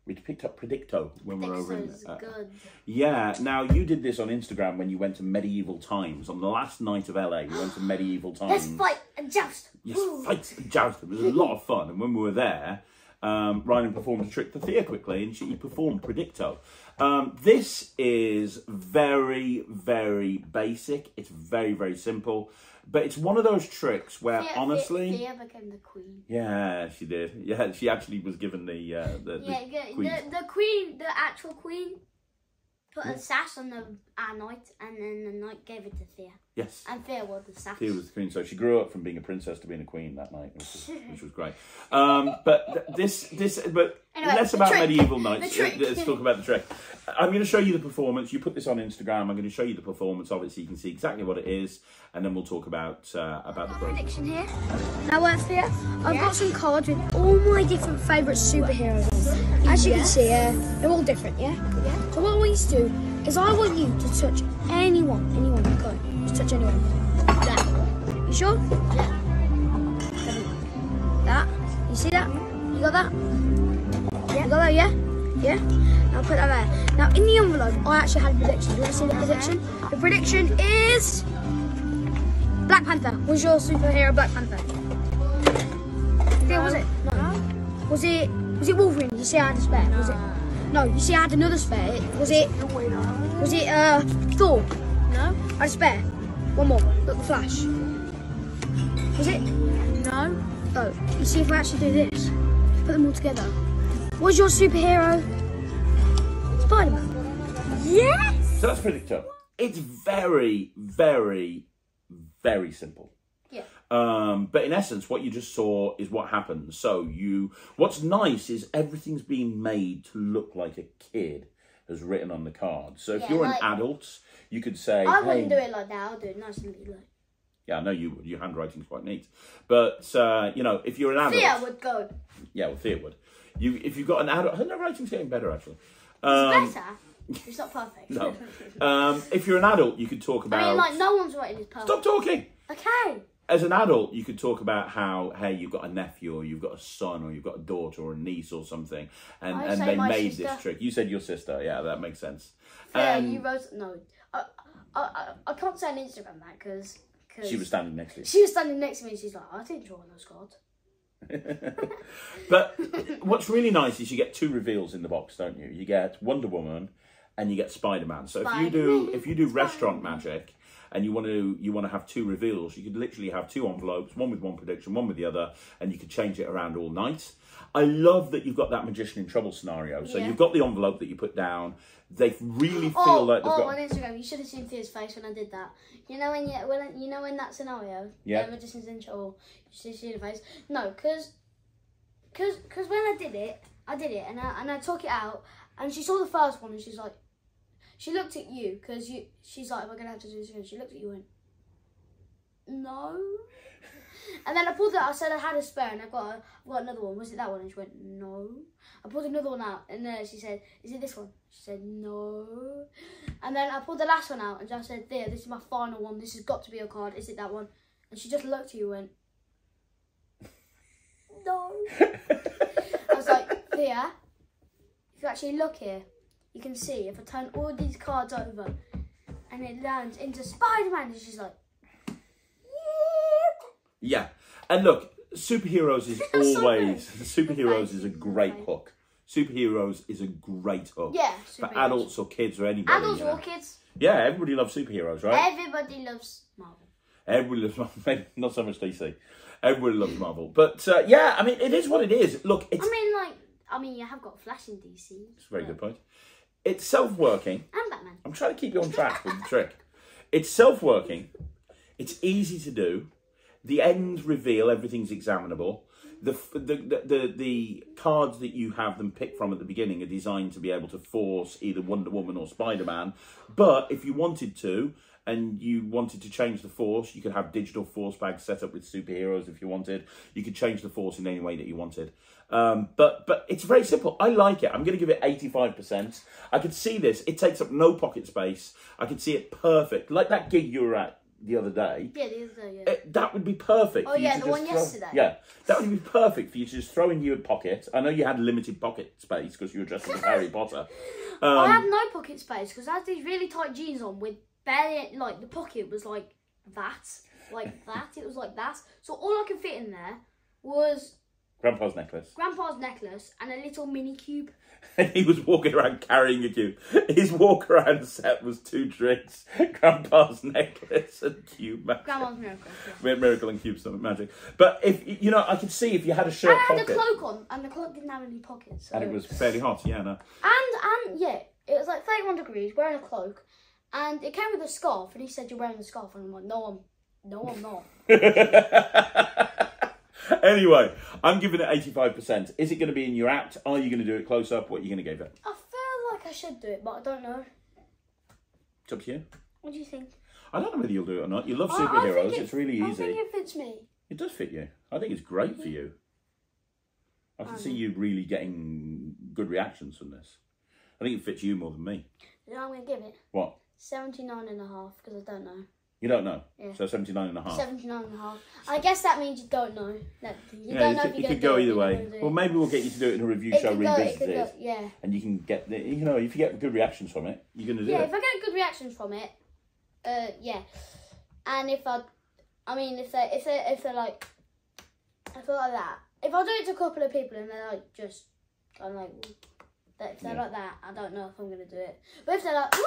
We picked up Predicto when we were over in... good. Yeah. Now, you did this on Instagram when you went to Medieval Times. On the last night of LA, we went to Medieval Times. Let's fight and joust. Yes, fight and joust. It was a lot of fun. And when we were there... Ryland performed a trick to Thea quickly and she performed Predicto. This is very, very basic. It's very, very simple. But it's one of those tricks where, honestly... Thea became the queen. Yeah, she did. Yeah, she actually was given the queen. The queen, the actual queen, put a sash on our knight and then the knight gave it to Thea. Yes. And Thea was the sash. Thea was the queen. So she grew up from being a princess to being a queen that night, which was great. But anyway, less about medieval knights. Let's talk about the trick. I'm going to show you the performance. You put this on Instagram. I'm going to show you the performance of it so you can see exactly what it is, and then we'll talk about the prediction here. Now, Thea, I've got some cards with all my different favourite superheroes. As you can see, they're all different. Yeah. So what I want you to do is I want you to touch anyone. Go. Just touch anyone. That. You sure? Yeah. That. You see that? You got that? Yeah. You got that, yeah? Yeah? Now put that there. Now in the envelope, I actually had a prediction. Do you want to see the prediction? The prediction is... Black Panther. Was your superhero Black Panther? Yeah, was it? No. Was it Wolverine? You see I had a spare? Was it? No, you see I had another spare. Was it Thor? No. I had a spare. One more. Look, the Flash. Was it? No. Oh, you see if I actually do this, put them all together. What's your superhero? Spider-Man. Yes! So that's Predicto. It's very, very, very simple. Yeah. But in essence, what you just saw is what happens. So what's nice is everything's being made to look like a kid has written on the card. So if you're an adult, you could say, I wouldn't do it like that. I'll do it nice and neat. Yeah, I know you would. Your handwriting's quite neat. But, if you're an adult... Thea would go. Yeah, well, Thea would. If you've got an adult... Her writing's getting better, actually. It's better. It's not perfect. No. If you're an adult, you could talk about... I mean, no one's writing is perfect. Stop talking! Okay. As an adult, you could talk about how, hey, you've got a nephew, or you've got a son, or you've got a daughter, or a niece, or something, and they made this trick. You said your sister. Yeah, that makes sense. Yeah, you wrote... No. I can't say on Instagram that, because... She was standing next to you. She was standing next to me and she's like, I didn't draw on those cards. But what's really nice is you get 2 reveals in the box, don't you? You get Wonder Woman and you get Spider-Man. So Spider-Man. if you do restaurant magic and you want to have 2 reveals, you could literally have 2 envelopes, one with one prediction, one with the other, and you could change it around all night. I love that you've got that magician in trouble scenario. So you've got the envelope that you put down. They really feel like they've got... on Instagram, you should have seen Thea's face when I did that. You know in that scenario, yeah, the magician's in trouble. You should have seen her face. No, because when I did it, and I took it out, and she saw the first one, and she's like, she looked at you because she's like, we're gonna have to do this again. She looked at you and went, no. And then I pulled it out. I said I had a spare, and I've got another one. Was it that one? And she went, no. I pulled another one out, and she said, is it this one? She said, no. And then I pulled the last one out, and I said, there, this is my final one. This has got to be a card. Is it that one? And she just looked at you and went, no. I was like, Thea, if you actually look here, you can see if I turn all these cards over, and it lands into Spider-Man, and she's like, yeah. And look, superheroes is always... Superheroes is a great hook. Superheroes is a great hook. Yeah, for adults or kids or anybody. Adults or kids. Yeah, everybody loves superheroes, right? Everybody loves Marvel. Everybody loves Marvel. Not so much DC. Everybody loves Marvel. But, yeah, I mean, it is what it is. Look, it's... I mean, you have got Flash in DC. It's a very good point. It's self-working. And Batman. I'm trying to keep you on track with the trick. It's self-working. It's easy to do. The end reveal, everything's examinable. The cards that you have them pick from at the beginning are designed to be able to force either Wonder Woman or Spider-Man. But if you wanted to, and you wanted to change the force, you could have digital force bags set up with superheroes if you wanted. You could change the force in any way that you wanted. But it's very simple. I like it. I'm going to give it 85%. I could see this. It takes up no pocket space. I could see it perfect. Like that gig you were at the other day. Yeah, the other day, yeah. That would be perfect. Oh, yeah, the one yesterday. Yeah, that would be perfect for you to just throw in your pocket. I know you had limited pocket space because you were dressed as Harry Potter. I had no pocket space because I had these really tight jeans on with barely, like, the pocket was like that. Like that. It was like that. So all I could fit in there was... Grandpa's necklace. Grandpa's necklace and a little mini cube. And he was walking around carrying a cube. His walk around set was 2 drinks, Grandpa's necklace and cube magic. Grandma's miracle. Yeah. Miracle and cube something magic. But if you know, I could see if you had a shirt pocket. I had a cloak on, and the cloak didn't have any pockets. So. And it was fairly hot, yeah, no. And yeah, it was like 31 degrees, wearing a cloak, and it came with a scarf. And he said, "You're wearing a scarf," and I'm like, "No, I'm not." Anyway, I'm giving it 85%. Is it going to be in your act? Are you going to do it close up? What are you going to give it? I feel like I should do it, but I don't know. It's up to you. What do you think? I don't know whether you'll do it or not. You love superheroes. It's really easy. I think it fits me. It does fit you. I think it's great for you. I can see you really getting good reactions from this. I think it fits you more than me. You know what I'm going to give it? What? 79.5, because I don't know. You don't know? Yeah. So 79.5. 79.5. I guess that means you don't know. You yeah, don't know if you you're could go either way. Well, maybe we'll get you to do it in a review show revisited. Yeah. And you can get, if you get good reactions from it, you're going to do it. Yeah, if I get good reactions from it, yeah. And if they're like, I feel like that. If I do it to a couple of people and they're like, I'm like, if they're like that, I don't know if I'm going to do it. But if they're like, wow!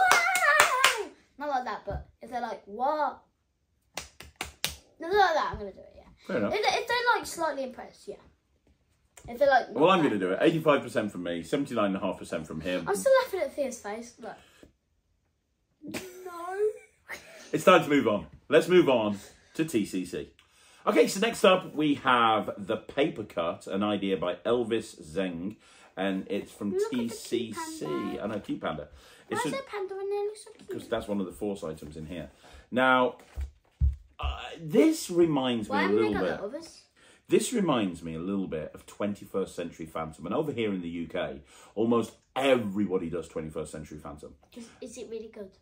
Not like that, but if they're like, what? Not like that, I'm going to do it, yeah. Fair enough. If they're like slightly impressed, yeah. If they're like, well, I'm going to do it. 85% from me, 79.5% from him. I'm still laughing at Thea's face. Look. No. It's time to move on. Let's move on to TCC. Okay, so next up we have The Paper Cut, an idea by Elvis Zheng, and it's from TCC. I know, cute panda. Why is there a panda in there? It looks so cute. Because that's one of the force items in here. Now, this reminds me a little bit. This reminds me a little bit of 21st Century Phantom. And over here in the UK, almost everybody does 21st Century Phantom. Is it really good?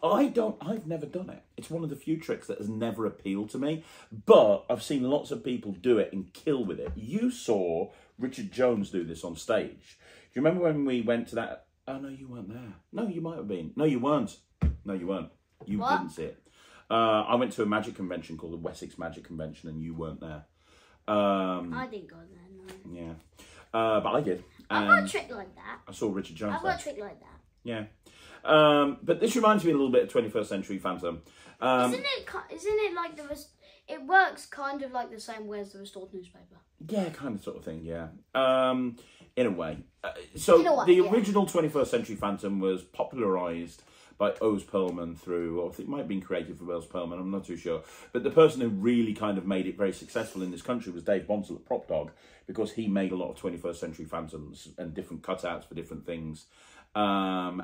I've never done it. It's one of the few tricks that has never appealed to me. But I've seen lots of people do it and kill with it. You saw Richard Jones do this on stage. Do you remember when we went to that? Oh, no, you weren't there. No, you might have been. No, you weren't. No, you weren't. You didn't see it. I went to a magic convention called the Wessex Magic Convention and you weren't there. I didn't go there, no. Yeah. But I did. I've got a trick like that. I saw Richard Jones I've got a trick like that. Yeah. But this reminds me a little bit of 21st Century Phantom. Isn't it like it works kind of like the same way as the restored newspaper? Yeah, kind of sort of thing, yeah. In a way. The original 21st Century Phantom was popularised by Oz Perlman through, or I think it might have been created from Oz Perlman, I'm not too sure. But the person who really kind of made it very successful in this country was Dave Bonsall at Prop Dog, because he made a lot of 21st Century Phantoms and different cutouts for different things. Liam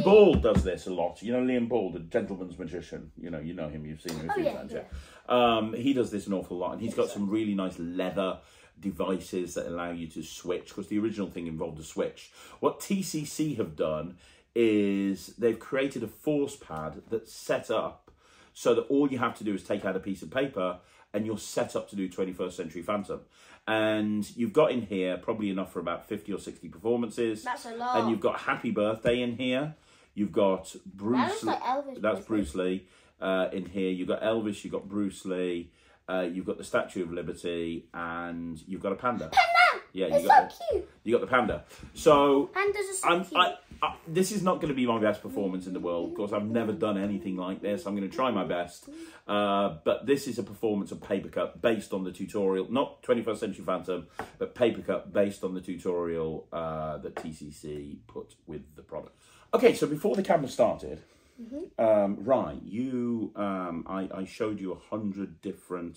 Ball does this a lot. You know Liam Ball, the gentleman's magician. You know him. You've seen him a few times. Yeah. He does this an awful lot, and he's got some really nice leather devices that allow you to switch, because the original thing involved a switch. What TCC have done is they've created a force pad that's set up so that all you have to do is take out a piece of paper and you're set up to do 21st Century Phantom. And you've got in here probably enough for about 50 or 60 performances. That's a lot. And you've got Happy Birthday in here. You've got Bruce. That looks like Elvis. That's Bruce Lee in here. You've got Elvis. You've got Bruce Lee. You've got the Statue of Liberty, and you've got a panda. Panda. Yeah, it's so cute. You got the panda. So pandas are so cute. This is not going to be my best performance in the world. Of course, I've never done anything like this. I'm going to try my best. But this is a performance of Paper Cut based on the tutorial, not 21st Century Phantom, but Paper Cut based on the tutorial that TCC put with the product. Okay, so before the camera started, right, I showed you 100 different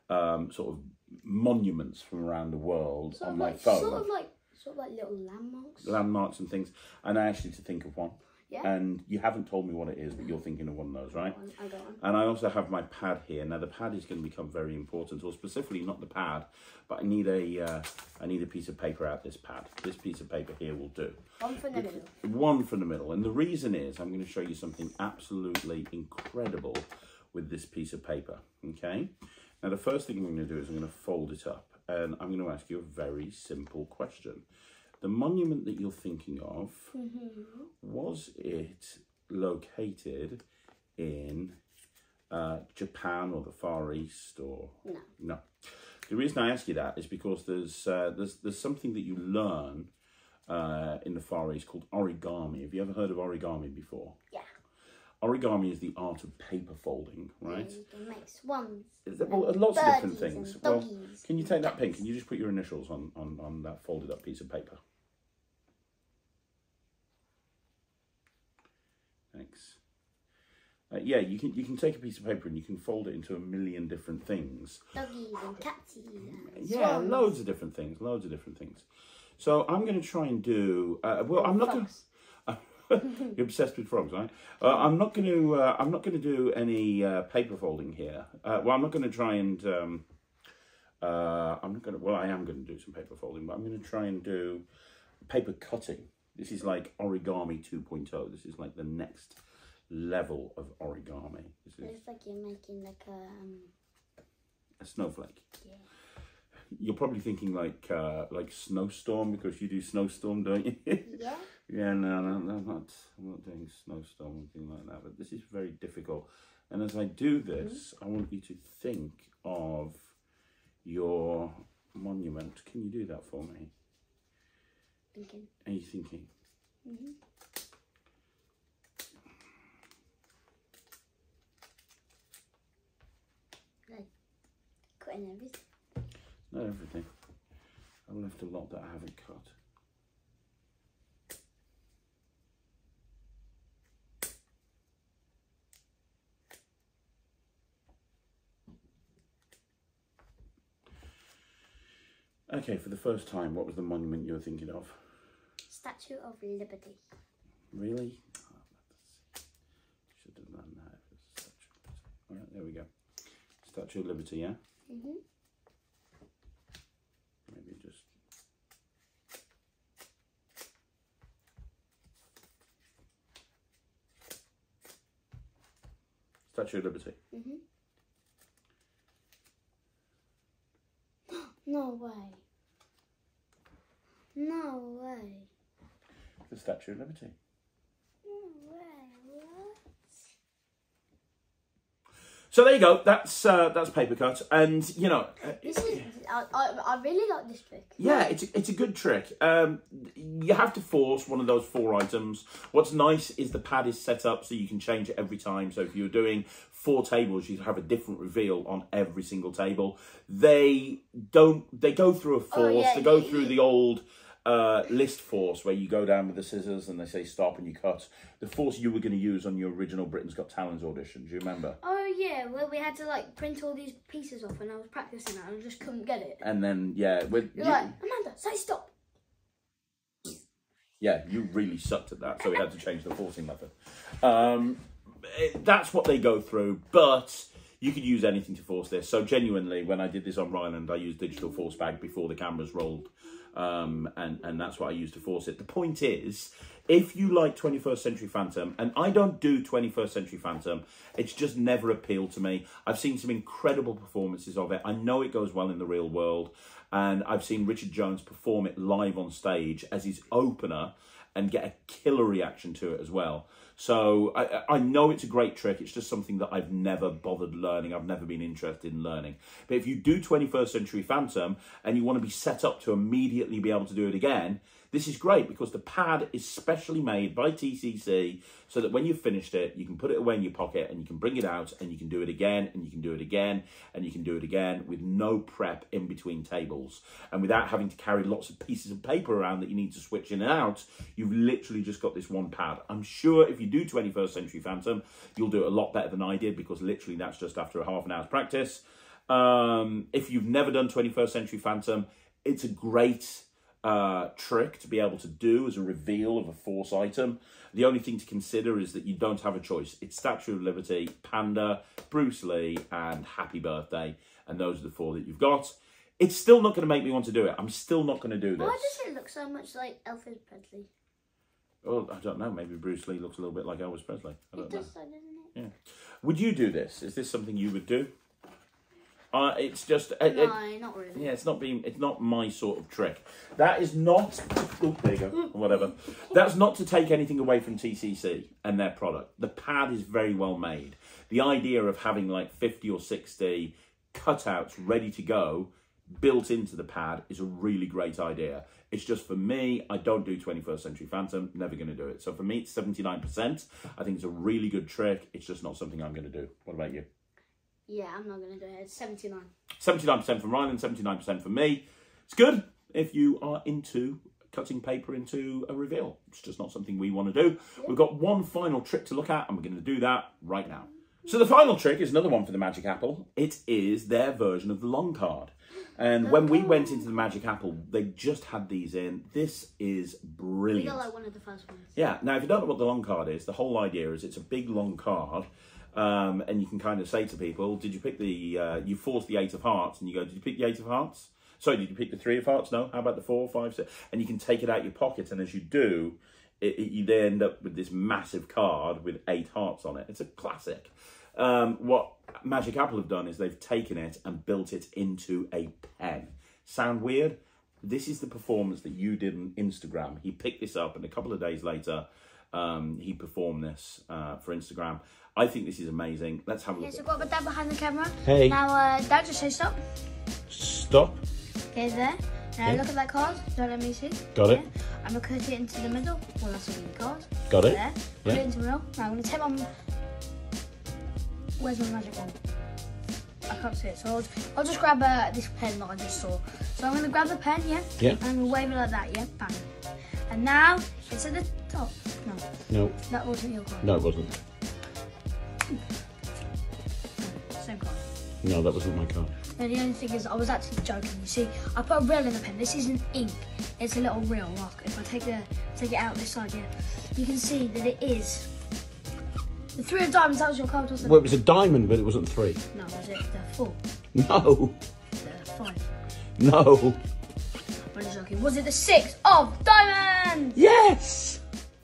sort of monuments from around the world on my phone. Sort of like little landmarks. Landmarks and things. And I asked you to think of one. Yeah. And you haven't told me what it is, but you're thinking of one of those, right? I got one. And I also have my pad here. Now the pad is going to become very important, or specifically not the pad, but I need a piece of paper out this pad. This piece of paper here will do. One from the middle. One from the middle. And the reason is I'm going to show you something absolutely incredible with this piece of paper. Okay. Now the first thing I'm going to do is I'm going to fold it up, and I'm going to ask you a very simple question. The monument that you're thinking of, was it located in Japan or the Far East, or no? The reason I ask you that is because there's something that you learn in the Far East called origami. Have you ever heard of origami before? Yeah. Origami is the art of paper folding, right? You can make swans. Well, lots of different things. Well, can you take that pen? Can you just put your initials on that folded up piece of paper? Thanks. Yeah, you can take a piece of paper and you can fold it into a million different things. Doggies and catsies. Yeah, loads of different things. So I'm going to try and do. Well, I'm not going to. You're obsessed with frogs, right? I'm not going to do any paper folding here. Well, I'm not going to try and. I'm not going to. Well, I am going to do some paper folding, but I'm going to try and do paper cutting. This is like origami 2.0. This is like the next level of origami. It's like you're making like a snowflake. Yeah. You're probably thinking like snowstorm, because you do snowstorm, don't you? Yeah. Yeah, no, I'm not doing snowstorm or anything like that. But this is very difficult. And as I do this, I want you to think of your monument. Can you do that for me? Thinking. Are you thinking? Like cutting everything. Not everything. I've left a lot that I haven't cut. Okay, for the first time, what was the monument you were thinking of? Statue of Liberty. Really? Oh, should have done that. Statue of Liberty. All right, there we go. Statue of Liberty, yeah? Maybe just... Statue of Liberty. No way. No way. The Statue of Liberty. No way. What? So there you go. That's paper cut, and you know, this is I really like this trick. Yeah, it's a good trick. You have to force one of those 4 items. What's nice is the pad is set up so you can change it every time. So if you're doing 4 tables, you have a different reveal on every single table. They go through a force. They go through the old list force where you go down with the scissors and they say stop and you cut. The force you were going to use on your original Britain's Got Talent audition. Do you remember? Oh yeah, well we had to like print all these pieces off and I was practicing that and I just couldn't get it. And then you're like, Amanda, say stop. Yeah, you really sucked at that, so we had to change the forcing method. That's what they go through, but you could use anything to force this. So genuinely, when I did this on Ryland, I used digital force bag before the cameras rolled. And that's what I used to force it. The point is, if you like 21st Century Phantom, and I don't do 21st Century Phantom, it's just never appealed to me. I've seen some incredible performances of it. I know it goes well in the real world, and I've seen Richard Jones perform it live on stage as his opener and get a killer reaction to it as well. So I know it's a great trick. It's just something that I've never bothered learning. I've never been interested in learning. But if you do 21st Century Phantom and you want to be set up to immediately be able to do it again, this is great because the pad is specially made by TCC so that when you've finished it, you can put it away in your pocket and you can bring it out and you can do it again and you can do it again and you can do it again with no prep in between tables. And without having to carry lots of pieces of paper around that you need to switch in and out, you've literally just got this one pad. I'm sure if you do 21st Century Phantom, you'll do it a lot better than I did because literally that's just after a half an hour's practice. If you've never done 21st Century Phantom, it's a great trick to be able to do as a reveal of a force item. The only thing to consider is that you don't have a choice. It's Statue of Liberty, Panda, Bruce Lee, and Happy Birthday, and those are the 4 that you've got. It's still not going to make me want to do it. I'm still not going to do this. Why does it look so much like Elvis Presley? Oh, I don't know. Maybe Bruce Lee looks a little bit like Elvis Presley. I don't know. Does, doesn't it? Yeah. Would you do this? Is this something you would do? It's just no, not really. Yeah, it's not my sort of trick. That is not. Oh, there you go. Whatever. That's not to take anything away from TCC and their product. The pad is very well made. The idea of having like 50 or 60 cutouts ready to go built into the pad is a really great idea. It's just for me, I don't do 21st Century Phantom, never going to do it. So for me, it's 79%. I think it's a really good trick. It's just not something I'm going to do. What about you? Yeah, I'm not going to do it. It's 79. 79% from Ryland, 79% from me. It's good if you are into cutting paper into a reveal. It's just not something we want to do. Yep. We've got one final trick to look at, and we're going to do that right now. So the final trick is another one for the Magic Apple. It is their version of the long card. And when we went into the Magic Apple, they just had these in. This is brilliant. We got like one of the first ones. Yeah. Now, if you don't know what the long card is, the whole idea is it's a big long card. And you can kind of say to people, did you pick the, you force the 8 of hearts, and you go, did you pick the 8 of hearts? Sorry, did you pick the 3 of hearts? No, how about the 4, 5, 6? And you can take it out your pocket, and as you do, you then end up with this massive card with 8 hearts on it. It's a classic. What Magic Apple have done is they've taken it and built it into a pen. Sound weird? This is the performance that you did on Instagram. He picked this up, and a couple of days later, he performed this for Instagram. I think this is amazing. Let's have a look. Okay, so got my dad behind the camera. Hey. Now, Dad, just say stop. Stop. Okay, there. Now look at that card. Don't let me see. Got it. I'm going to cut it into the middle. Well, that's a green card. Got it. There. Put it into the middle. Now I'm going to take my... Where's my magic wand? I can't see it. So I'll just grab this pen that I just saw. So I'm going to grab the pen, yeah? Yeah. And I'm going to wave it like that, yeah? Bang. And now, it's at the top. No. No. That wasn't your card. No, it wasn't. Same card. No, that wasn't my card. No, the only thing is, I was actually joking. You see, I put a reel in the pen. This isn't ink. It's a little reel. Look, if I take it out this side, yeah, you can see that it is the 3 of diamonds. That was your card, wasn't it? Well, it was a diamond, but it wasn't 3. No, was it the 4? No. The 5? No. I'm just joking. Was it the 6 of diamonds? Yes.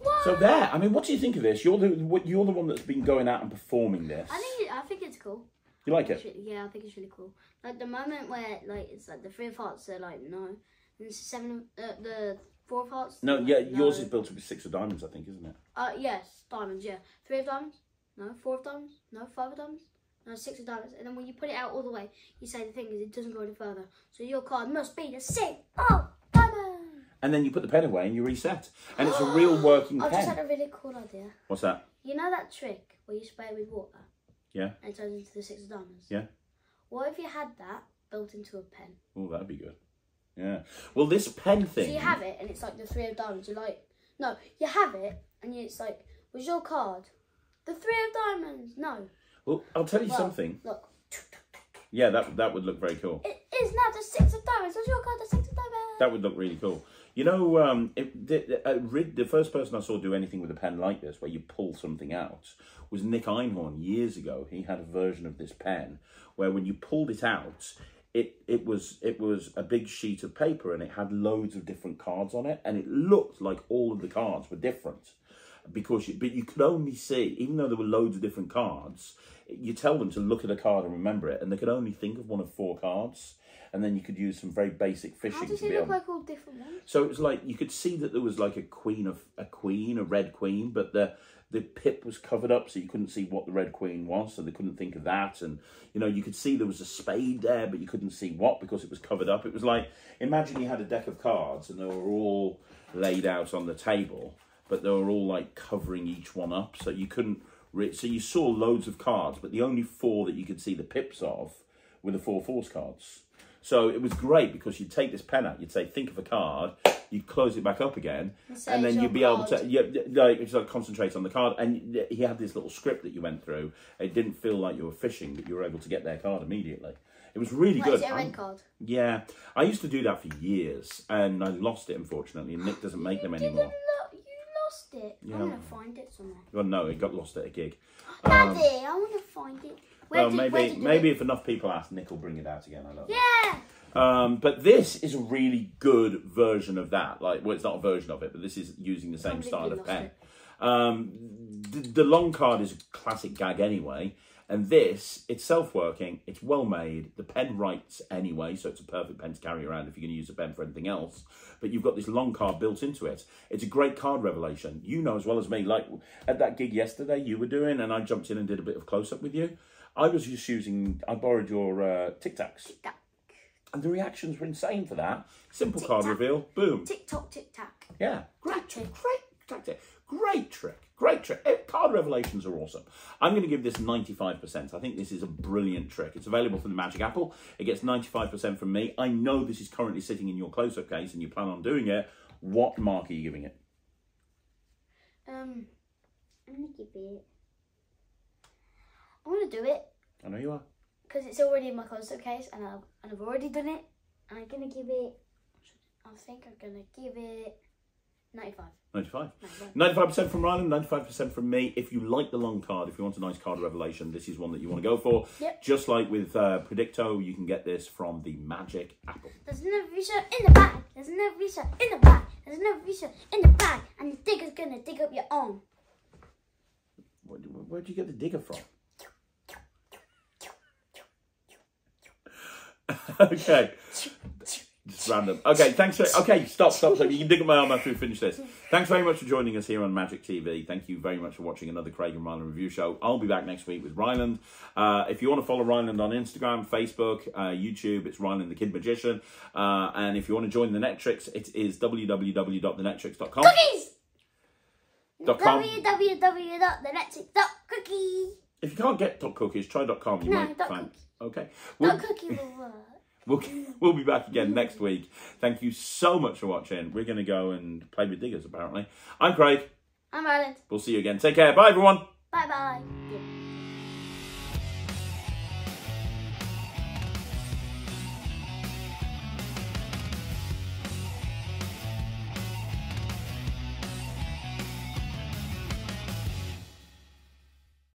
What? So there. I mean, what do you think of this? You're the one that's been going out and performing this. I think it's cool. You like it? Yeah, I think it's really cool. Like the moment where like it's like the 3 of hearts, they're like no, and it's 7 the 4 of hearts. No, yeah, no. yours is built up with 6 of diamonds, I think, isn't it? Yes, diamonds. Yeah, 3 of diamonds. No, 4 of diamonds. No, 5 of diamonds. No, 6 of diamonds. And then when you put it out all the way, you say the thing is it doesn't go any further. So your card must be the 6 of diamonds. And then you put the pen away and you reset. And it's a real working pen. I've just had a really cool idea. What's that? You know that trick where you spray it with water? Yeah. And it turns into the 6 of diamonds? Yeah. What if you had that built into a pen? Oh, that'd be good. Yeah. Well, this pen thing... So you have it and it's like the 3 of diamonds. You're like... No, you have it and it's like... Was your card the 3 of diamonds? No. Well, I'll tell you something. Look. Yeah, that would look very cool. It is now the 6 of diamonds. Was your card the 6 of diamonds? That would look really cool. You know, the first person I saw do anything with a pen like this, where you pull something out, was Nick Einhorn years ago. He had a version of this pen where when you pulled it out, it was a big sheet of paper and it had loads of different cards on it, and it looked like all of the cards were different. But you could only see, even though there were loads of different cards, you tell them to look at a card and remember it, and they could only think of one of 4 cards. And then you could use some very basic fishing. How does it look like all different ones? So it was like you could see that there was like a red queen, but the pip was covered up, so you couldn't see what the red queen was, so they couldn't think of that. And you know, you could see there was a spade there, but you couldn't see what because it was covered up. It was like, imagine you had a deck of cards and they were all laid out on the table, but they were all like covering each one up, so you couldn't. So you saw loads of cards, but the only 4 that you could see the pips of were the 4 force cards. So it was great because you'd take this pen out, you'd say, think of a card, you'd close it back up again, and then you'd be able to just concentrate on the card. And he had this little script that you went through. It didn't feel like you were fishing, but you were able to get their card immediately. It was really good. Is it a red card? Yeah. I used to do that for years, and I lost it, unfortunately, and Nick doesn't make them anymore. You lost it? Yeah. I'm going to find it somewhere. Well, no, it got lost at a gig. Daddy, I want to find it. Maybe if enough people ask, Nick will bring it out again. I don't know. Yeah. But this is a really good version of that. Like, well, it's not a version of it, but this is using the same style of pen. The long card is a classic gag anyway, and this, it's self-working, it's well made. The pen writes anyway, so it's a perfect pen to carry around if you're going to use a pen for anything else. But you've got this long card built into it. It's a great card revelation. You know as well as me, like at that gig yesterday you were doing, and I jumped in and did a bit of close-up with you. I was just I borrowed your Tic Tacs. And the reactions were insane for that. Simple card reveal, boom. Tick-tock, tick-tack. Yeah, great trick. Card revelations are awesome. I'm going to give this 95%. I think this is a brilliant trick. It's available from the Magic Apple. It gets 95% from me. I know this is currently sitting in your close-up case and you plan on doing it. What mark are you giving it? I'm going to give it... I want to do it. I know you are. Because it's already in my close-up case and I've already done it. And I'm going to give it... I think I'm going to give it 95. 95% from Ryland, 95% from me. If you like the long card, if you want a nice card revelation, this is one that you want to go for. Yep. Just like with Predicto, you can get this from the Magic Apple. There's no research in the bag. There's no research in the bag. There's no research in the bag. And the digger's going to dig up your arm. Where'd you get the digger from? Okay. Just random. Okay, thanks. Stop. You can dig up my arm after we finish this. Thanks very much for joining us here on Magic TV. Thank you very much for watching another Craig and Ryland review show. I'll be back next week with Ryland. If you want to follow Ryland on Instagram, Facebook, YouTube, it's Ryland the Kid Magician. And if you want to join the Netrix, it is www.thenetrix.com. Cookies! www.thenetrix.cookie. If you can't get .cookies, try .com. You might find. Okay. .cookie will work. We'll be back again next week. Thank you so much for watching. We're going to go and play with diggers, apparently. I'm Craig. I'm Ryland. We'll see you again. Take care. Bye, everyone. Bye-bye.